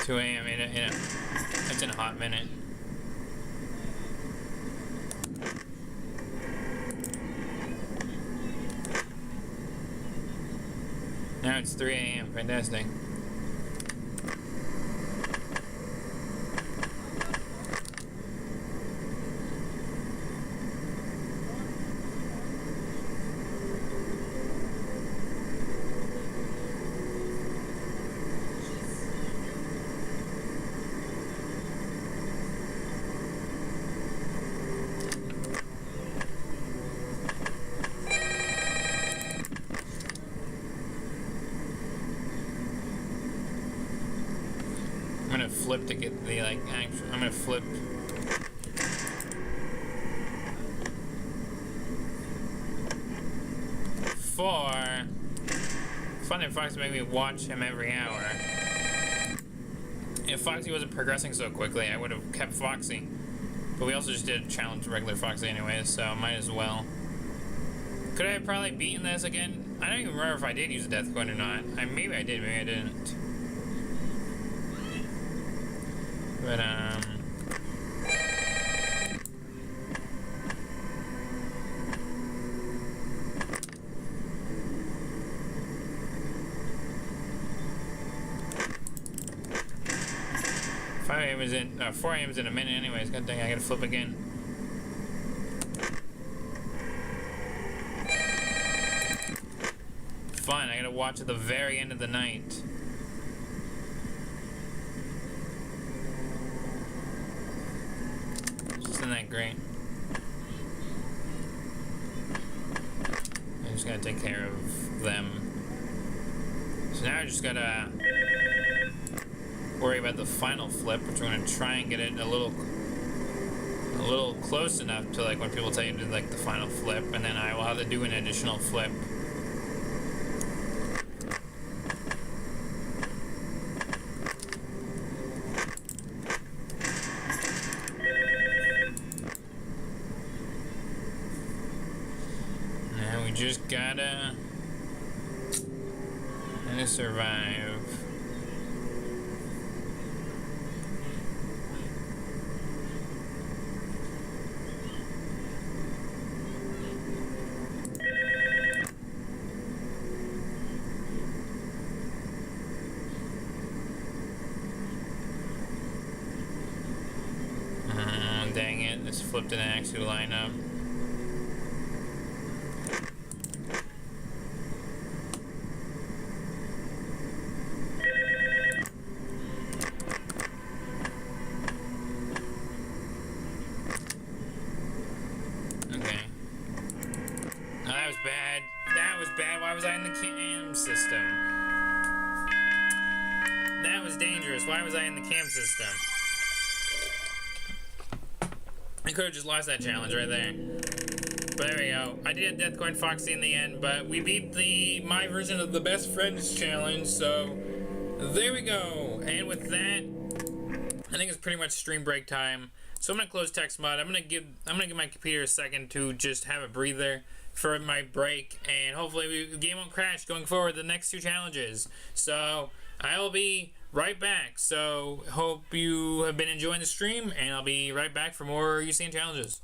$2 a.m. It's in a hot minute. Now it's 3 a.m. Fantastic. I'm gonna flip to get the I'm gonna flip. For Funny Foxy made me watch him every hour. If Foxy wasn't progressing so quickly, I would have kept Foxy. But we also just did a challenge regular Foxy anyways, so might as well. Could I have probably beaten this again? I don't even remember if I did use a death coin or not. Maybe I did, maybe I didn't. But, was in 4 a.m. is in a minute anyways. God dang, I gotta flip again. Fun, I gotta watch at the very end of the night. Isn't that great? I just gotta take care of them. So now I just gotta worry about the final flip, which we're gonna try and get it a little close enough to like when people tell you to do like the final flip, and then I will have to do an additional flip. Now we just gotta survive. Dang it, this flipped didn't actually line up. Okay. No, that was bad. That was bad. Why was I in the cam system? That was dangerous. Why was I in the cam system? I could have just lost that challenge right there. But there we go. I did Death Coin Foxy in the end, but we beat my version of the Best Friends challenge, so there we go. And with that, I think it's pretty much stream break time. So I'm gonna close texmod. I'm gonna give my computer a second to just have a breather for my break, and hopefully the game won't crash going forward the next 2 challenges. So I'll be right back. So hope you have been enjoying the stream, and I'll be right back for more UCN challenges.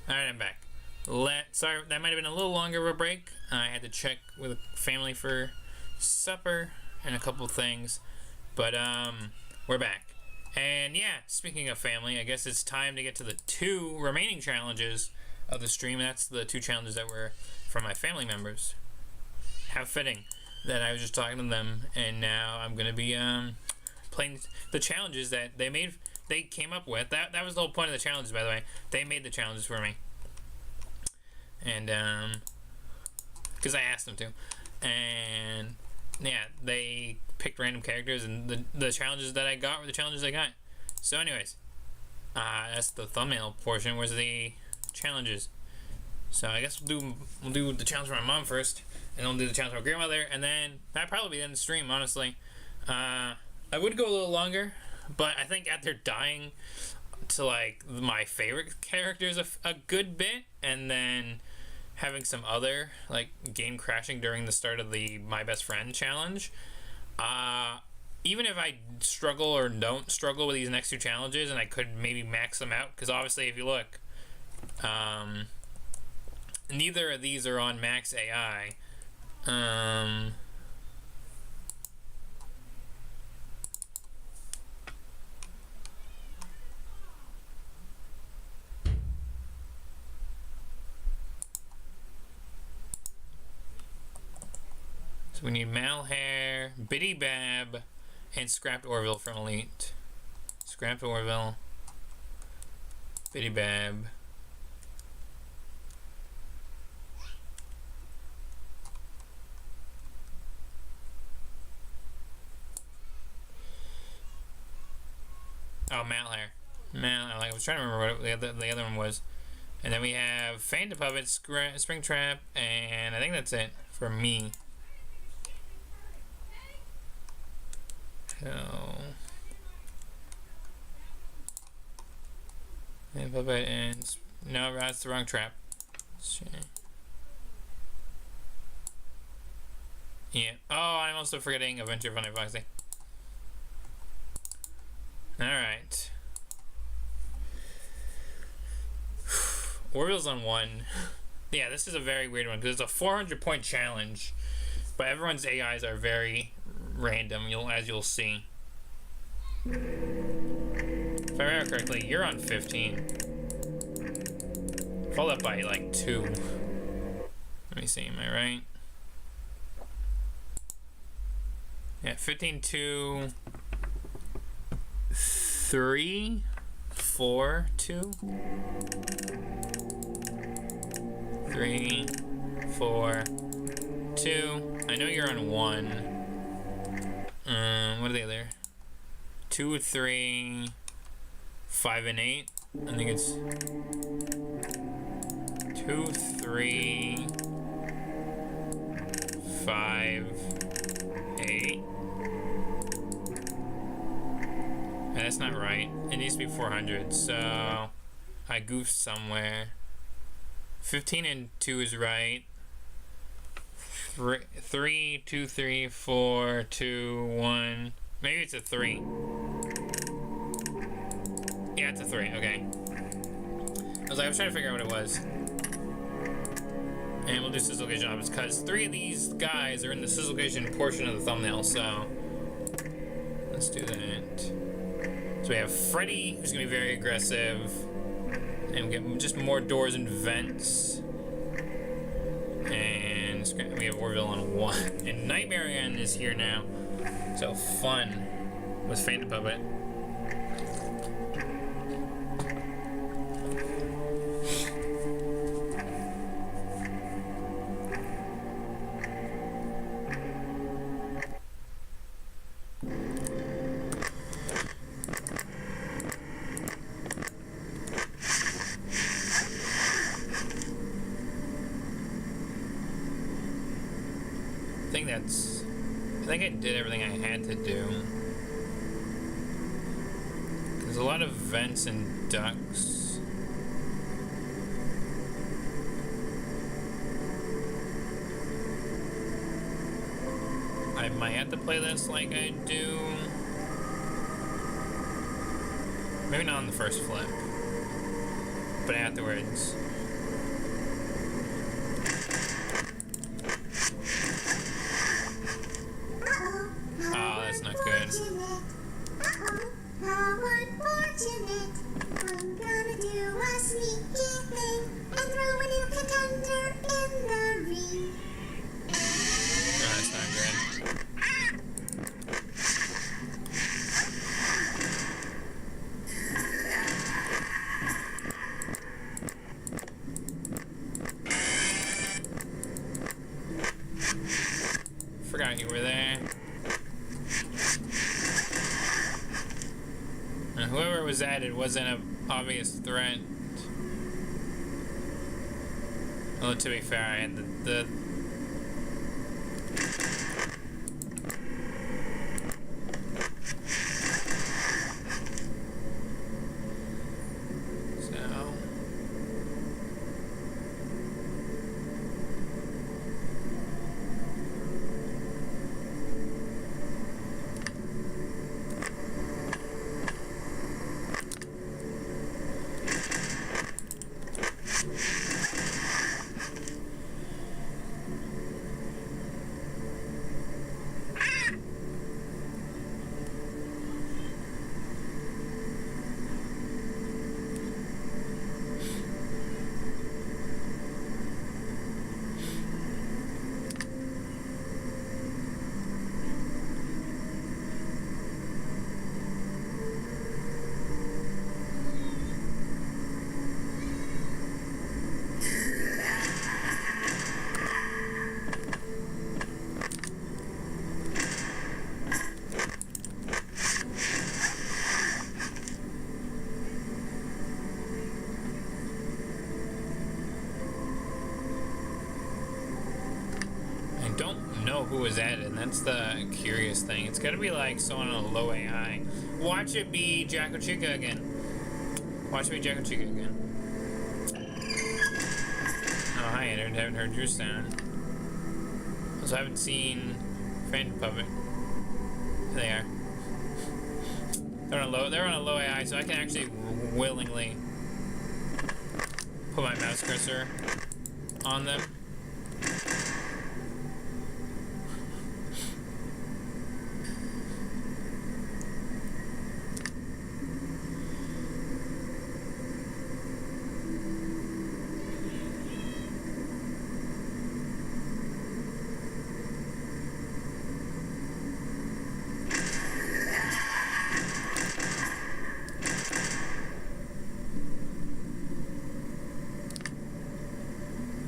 Alright, I'm back. Sorry, that might have been a little longer of a break. I had to check with family for supper and a couple things. But, we're back. And yeah, speaking of family, I guess it's time to get to the 2 remaining challenges of the stream. That's the 2 challenges that were from my family members. How fitting that I was just talking to them, and now I'm gonna be playing the challenges that they came up with. That was the whole point of the challenges, by the way. They made the challenges for me, and because I asked them to, and yeah, they picked random characters, and the challenges that I got were the challenges I got. So anyways, that's the thumbnail portion. Where's the challenges? So I guess we'll do the challenge for my mom first, and then we'll do the challenge for my grandmother, and then that'll probably be the end of the stream, honestly. I would go a little longer, but I think after dying to like my favorite characters a good bit, and then having some other like game crashing during the start of the My Best Friend challenge, even if I struggle or don't struggle with these next 2 challenges, and I could maybe max them out, because obviously if you look, neither of these are on max AI. So we need Malhair, Biddy Bab, and Scrapped Orville from Elite. Scrapped Orville, Biddy Bab. Oh, Malhair. I was trying to remember what the other one was. And then we have Phantom Puppet, Springtrap, and I think that's it for me. So, Phantom Puppet and no, that's the wrong trap. Yeah. Oh, I'm also forgetting Adventure of Funny Foxy. Alright. Orville's on 1. Yeah, this is a very weird one because it's a 400-point challenge, but everyone's AIs are very random, as you'll see. If I remember correctly, you're on 15. Followed up by like 2. Let me see, am I right? Yeah, 15, 2, 3, 4, 2. 3, 4, 2. I know you're on 1. What are the other? 2, 3, 5, and 8. I think it's 2, 3, 5, 8. That's not right. It needs to be 400, so I goofed somewhere. 15 and 2 is right. 3, 2, 3, 4, 2, 1. Maybe it's a 3. Yeah, it's a 3. Okay. I was trying to figure out what it was. And we'll do Sizzlegation options because 3 of these guys are in the Sizzlegation portion of the thumbnail, so let's do that. So we have Freddy, who's gonna be very aggressive. And we get just more doors and vents. And we have Orville on 1. And Nightmare Ann is here now. So fun with Phantom Puppet. I think I did everything I had to do. There's a lot of vents and ducts. I might have to play this like I do. Maybe not on the first flip, but afterwards. whoever was added wasn't an obvious threat. Although to be fair, I had the who was added, and that's the curious thing. It's gotta be like someone on a low AI. Watch it be Jacko Chica again. Watch it be Jacko Chica again. Oh, hi, Edward. Haven't heard your sound. Also, haven't seen Phantom Puppet. There they are. They're on a low AI, so I can actually willingly put my mouse cursor on them.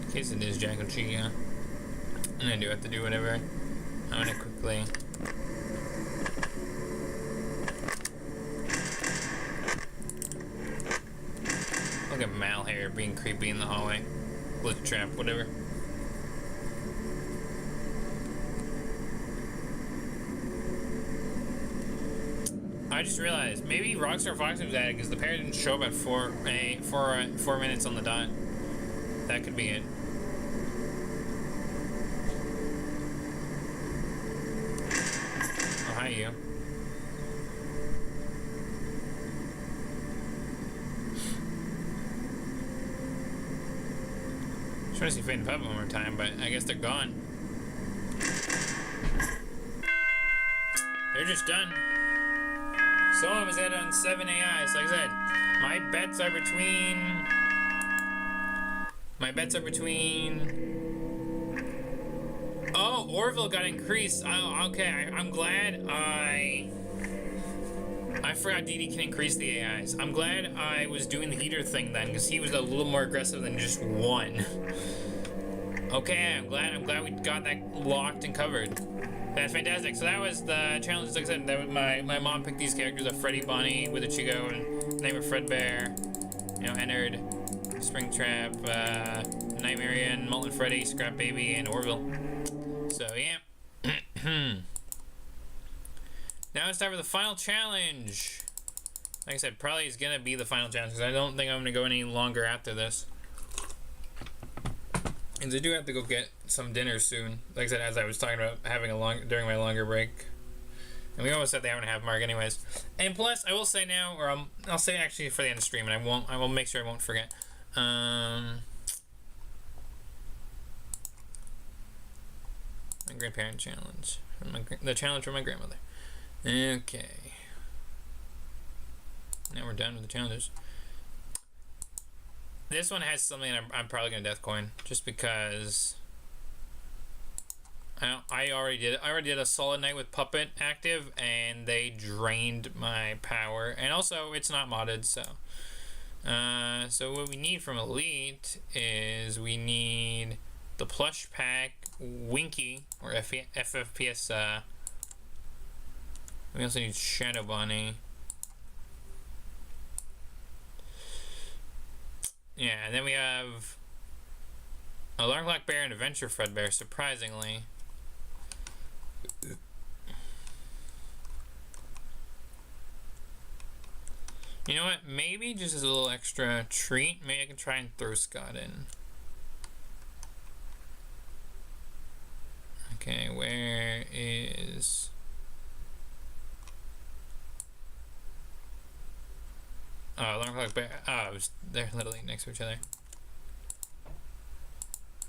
In case it is Jacko Chica, and I do have to do whatever, I'm gonna quickly look at Mal here being creepy in the hallway. Glitch trap, whatever. I just realized maybe Rockstar Fox was added because the pair didn't show up at 4 minutes on the dot. That could be it. Oh, hi, you. Just want to see Phantom Puppet one more time, but I guess they're gone. They're just done. Someone was added on 7 AIs. Like I said, my bets are between. Oh, Orville got increased. Oh, okay, I'm glad I forgot DD can increase the AIs. I'm glad I was doing the heater thing then, because he was a little more aggressive than just one. Okay, I'm glad we got that locked and covered. That's fantastic. So that was the challenge. Like I said, that was my mom picked these characters of Freddy, Bonnie with a Chico, and name of Fredbear. You know, Ennard, Springtrap, Nightmarian, Molten Freddy, Scrap Baby, and Orville. So yeah. Now it's time for the final challenge. Like I said, probably is gonna be the final challenge because I don't think I'm gonna go any longer after this. And I do have to go get some dinner soon. Like I said, as I was talking about having during my longer break. And we almost said the hour and a half mark anyways. And plus, I will say now, or I'll say actually for the end of the stream, and I will make sure I won't forget. My grandparent challenge. The challenge from my grandmother. Okay. Now we're done with the challenges. This one has something I'm probably gonna death coin just because I already did a solid night with Puppet active and they drained my power, and also it's not modded, so so what we need from Elite is we need the plush pack Winky or FFPS. We also need Shadow Bunny. Yeah, and then we have Alarm Clock Bear and Adventure Fredbear, surprisingly. You know what? Maybe just as a little extra treat, maybe I can try and throw Scott in. Okay, where is... Oh, Alarm Clock Bear. Oh, they're literally next to each other.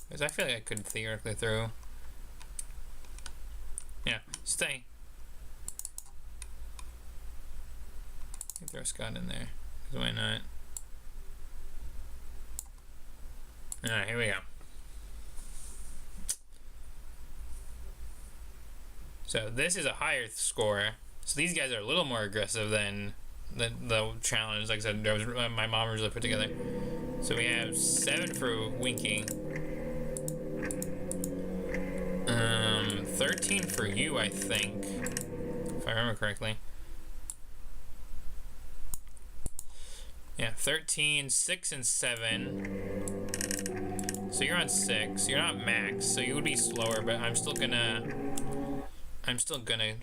Because I feel like I could theoretically throw... Yeah, stay. Throw Scott in there. Because why not? Alright, here we go. So this is a higher score. So these guys are a little more aggressive than the challenge. Like I said, my mom originally put together. So we have 7 for Winky. 13 for you, I think. If I remember correctly. Yeah, 13, 6, and 7. So you're on 6. You're not max, so you would be slower, but I'm still gonna,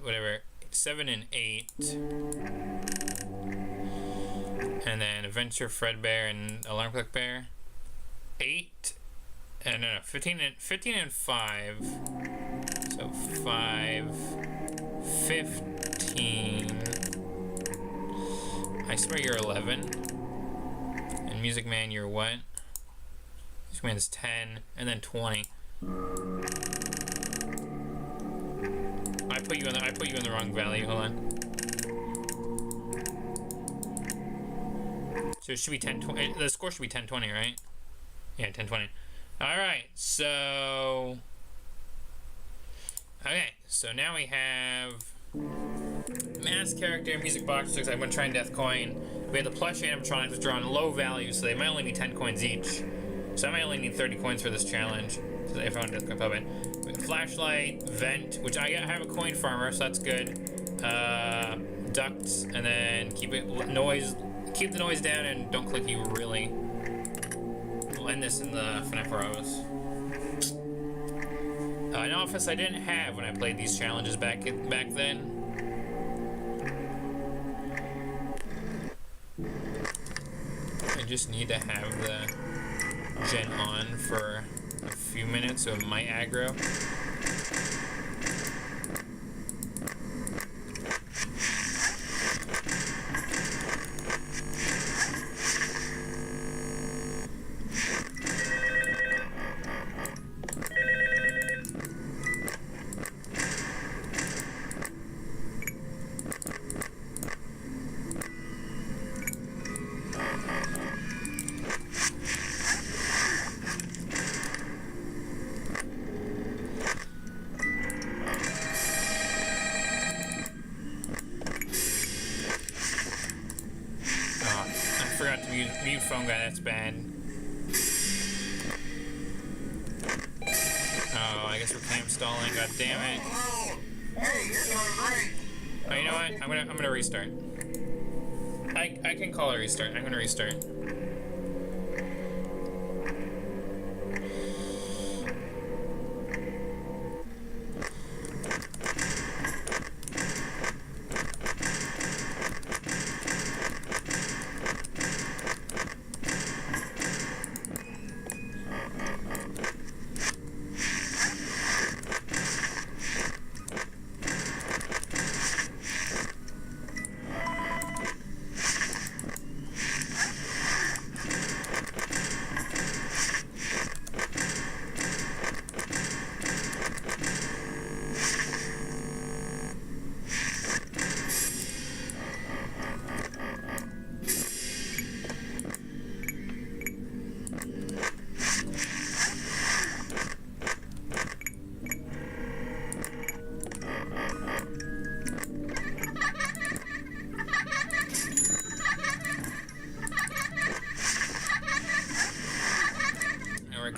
whatever. 7 and 8. And then Adventure Fredbear and Alarm Clock Bear. 8. And no, 15 and 5. So 5, 15. I swear you're 11. And Music Man, you're what? Music Man's 10, and then 20. I put you in the wrong value. Hold on. So it should be 10-20. The score should be 10-20, right? Yeah, 10-20. All right. So okay. So now we have mass character, music box. Looks like I'm gonna try and death coin. We have the plush animatronics, which are on low value, so they might only be 10 coins each. So I might only need 30 coins for this challenge. So if I want death coin puppet. We have flashlight, vent, which I have a coin farmer, so that's good. Ducts, and then keep the noise down and don't click you really. We'll end this in the FNAF Rose. An office I didn't have when I played these challenges back then. I just need to have the gen on for a few minutes, so it might aggro. Mute phone guy, that's bad. Oh, I guess we're cam stalling, god damn it. Hey, you're doing great. Oh, you know what? I'm gonna restart. I can call a restart. I'm gonna restart.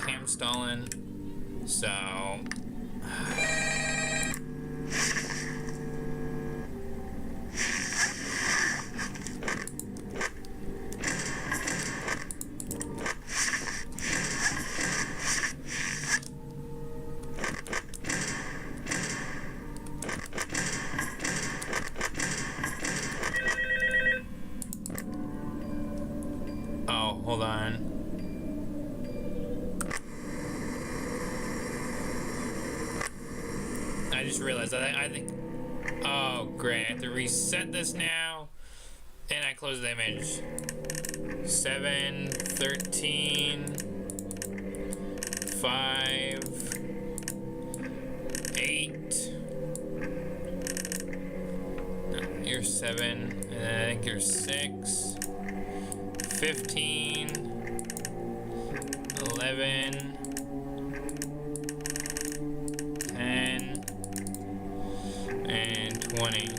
Cam stalling, so hold on. I just realized that I think... Oh, great. I have to reset this now. And I close the image. 7, 13, 5, 8. No, you're 7. And then I think you're 6. 15. 11. 10. And 20.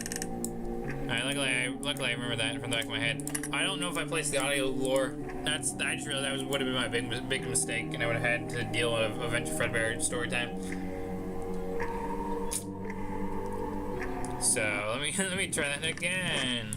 Luckily I remember that from the back of my head. I don't know if I placed the audio lore. I just realized that would have been my big mistake, and I would have had to deal with Adventure Fredbear story time. So let me try that again.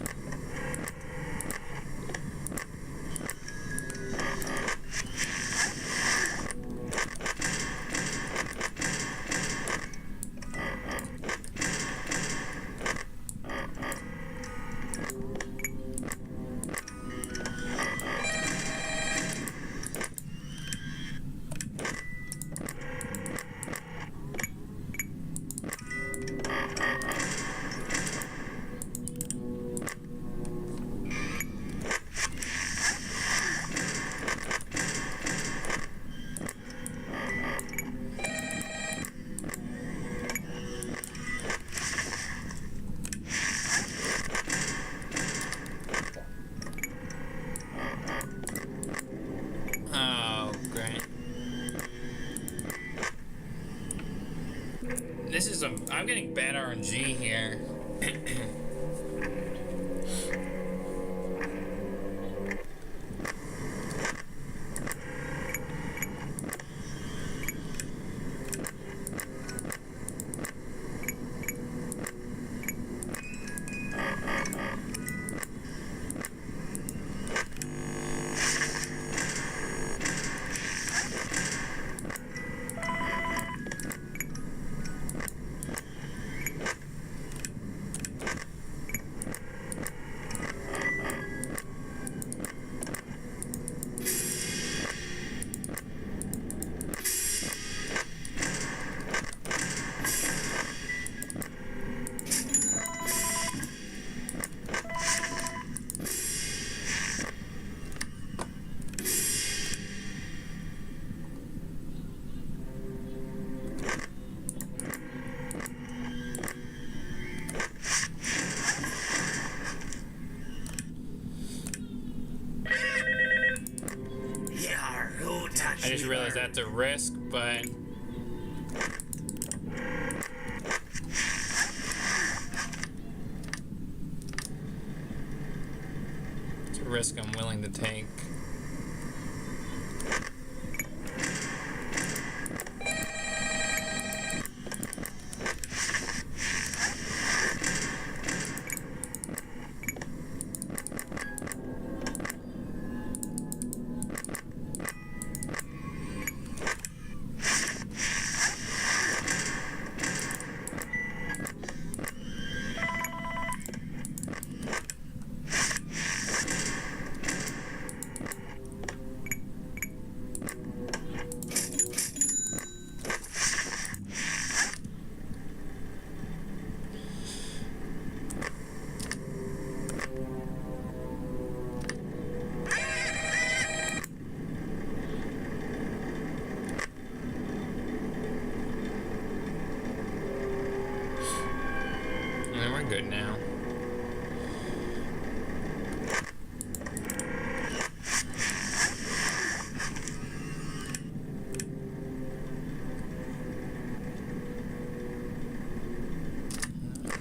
I'm getting bad RNG here. I just realized that's a risk, but it's a risk I'm willing to take. Good now.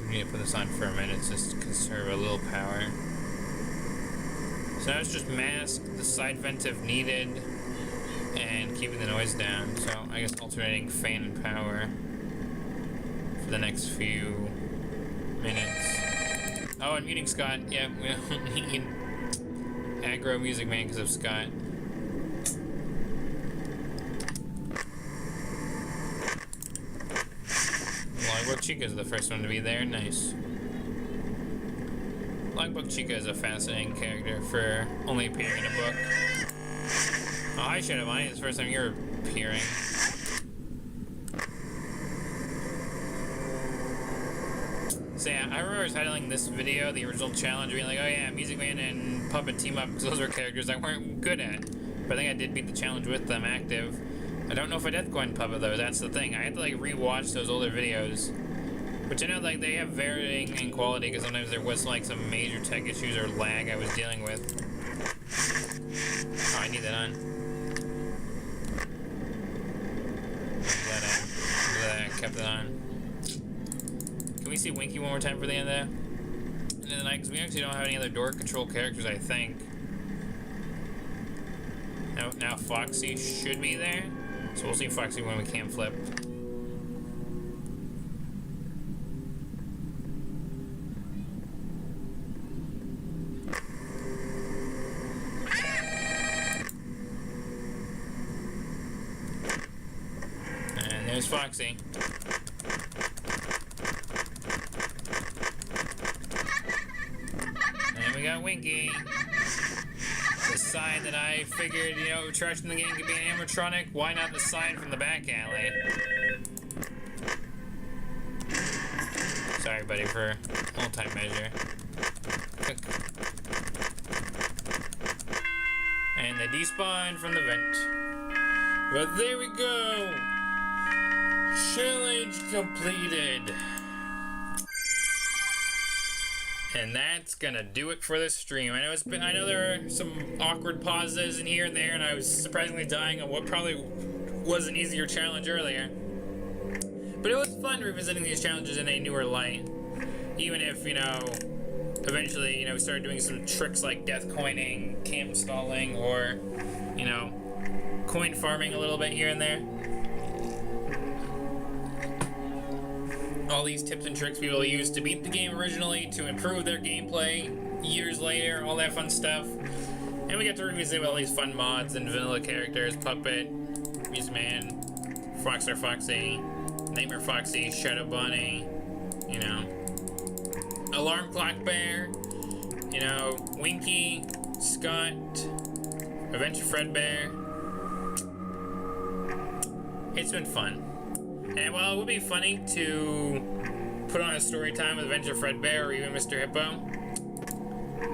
We need to put this on for a minute just to conserve a little power. So now it's just mask the side vent if needed and keeping the noise down. So I guess alternating fan and power for the next few minutes. Oh, and muting Scott. Yeah, we don't need aggro music man because of Scott. Logbook Chica is the first one to be there. Nice. Logbook Chica is a fascinating character for only appearing in a book. Oh, hi, Shadow Bonnie. It's the first time you're appearing. So yeah, I remember titling this video, the original challenge, being like, oh yeah, Music Man and Puppet team up, because those were characters I weren't good at. But I think I did beat the challenge with them active. I don't know if I did go in Puppet though, that's the thing. I had to like rewatch those older videos. Which I know like they have varying in quality, because sometimes there was like some major tech issues or lag I was dealing with. Oh, I need that on. I'm glad I kept it on. Can we see Winky one more time for the end there? And then like, because we actually don't have any other door control characters, I think. Now Foxy should be there. So we'll see Foxy when we can flip. And there's Foxy. And we got Winky. The sign that I figured, you know, trash in the game could be an animatronic. Why not the sign from the back alley? Sorry, buddy, for old-time measure. And they despawned from the vent. But there we go! Challenge completed! And that's gonna do it for this stream. I know there are some awkward pauses in here and there, and I was surprisingly dying on what probably was an easier challenge earlier. But it was fun revisiting these challenges in a newer light. Even if, you know, eventually, you know, we started doing some tricks like death coining, cam stalling, or, you know, coin farming a little bit here and there. All these tips and tricks people use to beat the game originally, to improve their gameplay years later, all that fun stuff. And we got to revisit all these fun mods and vanilla characters, Puppet, Music Man, Foxstar Foxy, Nightmare Foxy, Shadow Bunny, you know, Alarm Clock Bear, you know, Winky, Scott, Adventure Fredbear. It's been fun. And while it would be funny to put on a story time with Adventure Fredbear or even Mr. Hippo,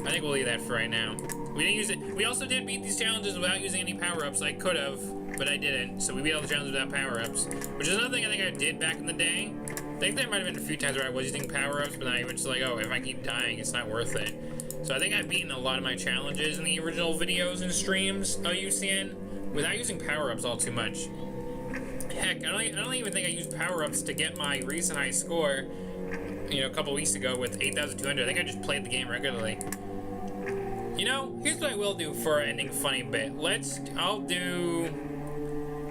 I think we'll leave that for right now. We didn't use it. We also did beat these challenges without using any power-ups. I could have, but I didn't. So we beat all the challenges without power-ups, which is another thing I think I did back in the day. I think there might have been a few times where I was using power-ups, but then I was just like, oh, if I keep dying, it's not worth it. So I think I've beaten a lot of my challenges in the original videos and streams of UCN without using power-ups all too much. Heck, I don't even think I used power-ups to get my recent high score, you know, a couple weeks ago with 8,200. I think I just played the game regularly. You know, here's what I will do for an ending funny bit. I'll do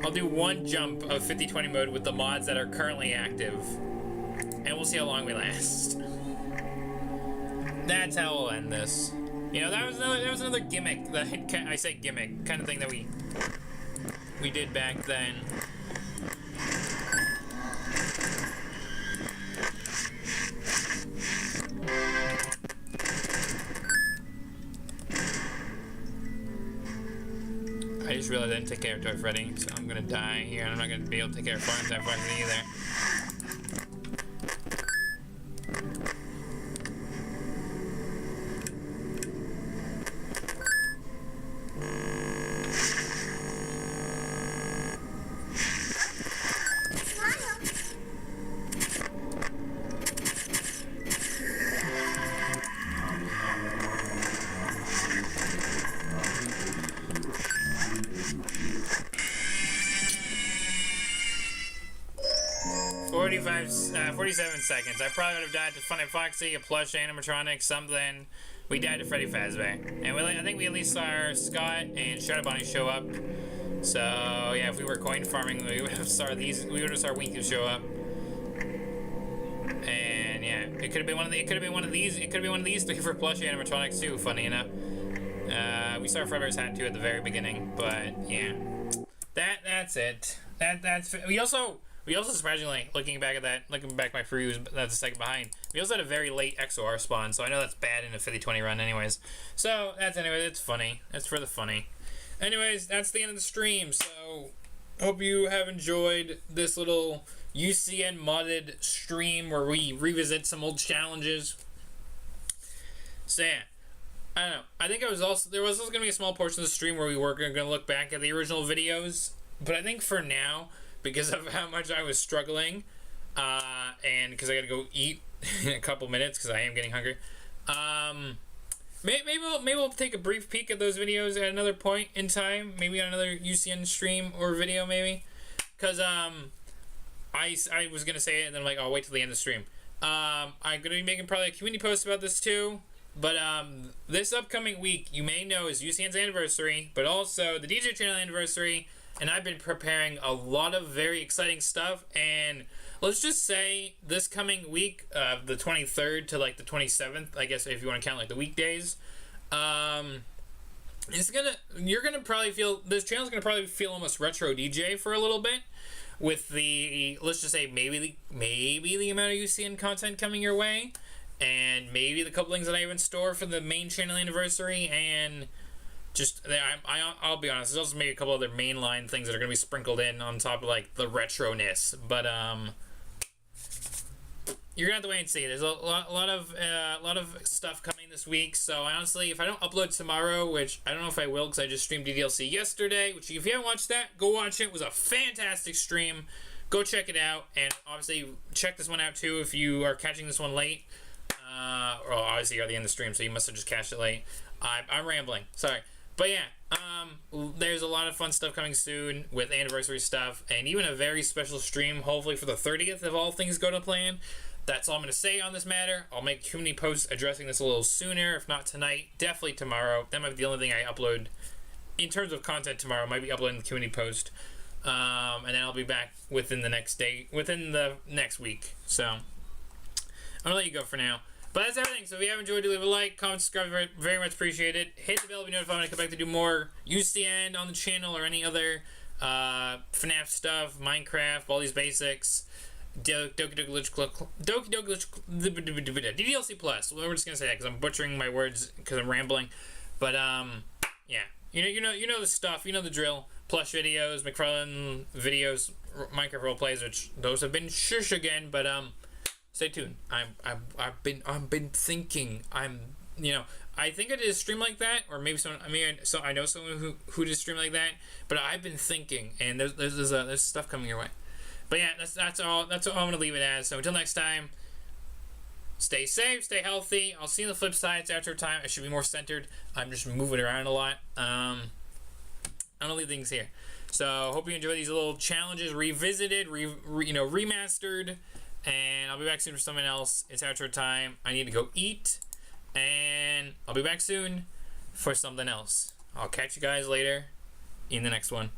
one jump of 50/20 mode with the mods that are currently active, and we'll see how long we last. That's how we'll end this. You know, that was another gimmick that I say gimmick kind of thing that we did back then. I just realized I didn't take care of Toy Freddy, so I'm gonna die here, and I'm not gonna be able to take care of Farmtime Foxy either. 47 seconds. I probably would have died to Funny Foxy, a plush animatronic, something. We died to Freddy Fazbear. And I think we at least saw Scott and Shadow Bunny show up. So yeah, if we were coin farming, we would have saw Winky show up. And yeah, it could have been one of these three for plush animatronics too, funny enough. We saw Fredbear's hat too at the very beginning, but yeah. That's it. We also surprisingly, looking back my previews, that's a second behind. We also had a very late XOR spawn, so I know that's bad in a 50/20 run anyways. So, it's funny. That's for the funny. anyways, that's the end of the stream. So, hope you have enjoyed this little UCN modded stream where we revisit some old challenges. So yeah, I don't know. I think there was also going to be a small portion of the stream where we were going to look back at the original videos. But I think for now, because of how much I was struggling, and because I got to go eat in a couple minutes because I am getting hungry, maybe we'll take a brief peek at those videos at another point in time, maybe on another UCN stream or video, maybe. Because I was gonna say it and then I'm like, I'll wait till the end of the stream. I'm gonna be making probably a community post about this too. But this upcoming week, you may know, is UCN's anniversary, but also the DJ channel anniversary, and I've been preparing a lot of very exciting stuff. And let's just say this coming week, the 23rd to like the 27th, I guess if you want to count like the weekdays, you're gonna probably feel, this channel's gonna probably feel almost retro DJ for a little bit, with the, let's just say maybe the amount of UCN content coming your way. And maybe the couple things that I have in store for the main channel anniversary, and just I'll be honest, there's also maybe a couple other mainline things that are gonna be sprinkled in on top of like the retroness. But you're gonna have to wait and see. There's a lot of stuff coming this week. So honestly, if I don't upload tomorrow, which I don't know if I will, because I just streamed DDLC yesterday, which if you haven't watched that, go watch it. It was a fantastic stream. Go check it out, and obviously check this one out too if you are catching this one late. Well, obviously you're at the end of the stream, so you must have just catched it late. I'm rambling, sorry. But yeah, there's a lot of fun stuff coming soon with anniversary stuff, and even a very special stream, hopefully for the 30th if all things go to plan. That's all I'm going to say on this matter. I'll make community posts addressing this a little sooner, if not tonight, definitely tomorrow. That might be the only thing I upload in terms of content tomorrow. Might be uploading the community post, and then I'll be back within the next week. So I'm gonna let you go for now. But that's everything. So if you have enjoyed, do leave a like, comment, subscribe, very much appreciated. Hit the bell to be notified when I come back to do more UCN on the channel or any other FNAF stuff, Minecraft, all these basics. DDLC Plus. Well, we're just gonna say that because I'm butchering my words because I'm rambling. But yeah, you know the stuff. You know the drill. Plush videos, McFarlane videos, Minecraft role plays, which those have been shush again. But stay tuned. I've been thinking. I think I did a stream like that, or maybe someone. I know someone who did a stream like that. But I've been thinking, and there's stuff coming your way. But yeah, that's all. That's all I'm gonna leave it as. So until next time, stay safe, stay healthy. I'll see you on the flip side. It's after time. I should be more centered. I'm just moving around a lot. I'm gonna leave things here. So hope you enjoy these little challenges, revisited, remastered. And I'll be back soon for something else. It's outro time. I need to go eat. And I'll be back soon for something else. I'll catch you guys later in the next one.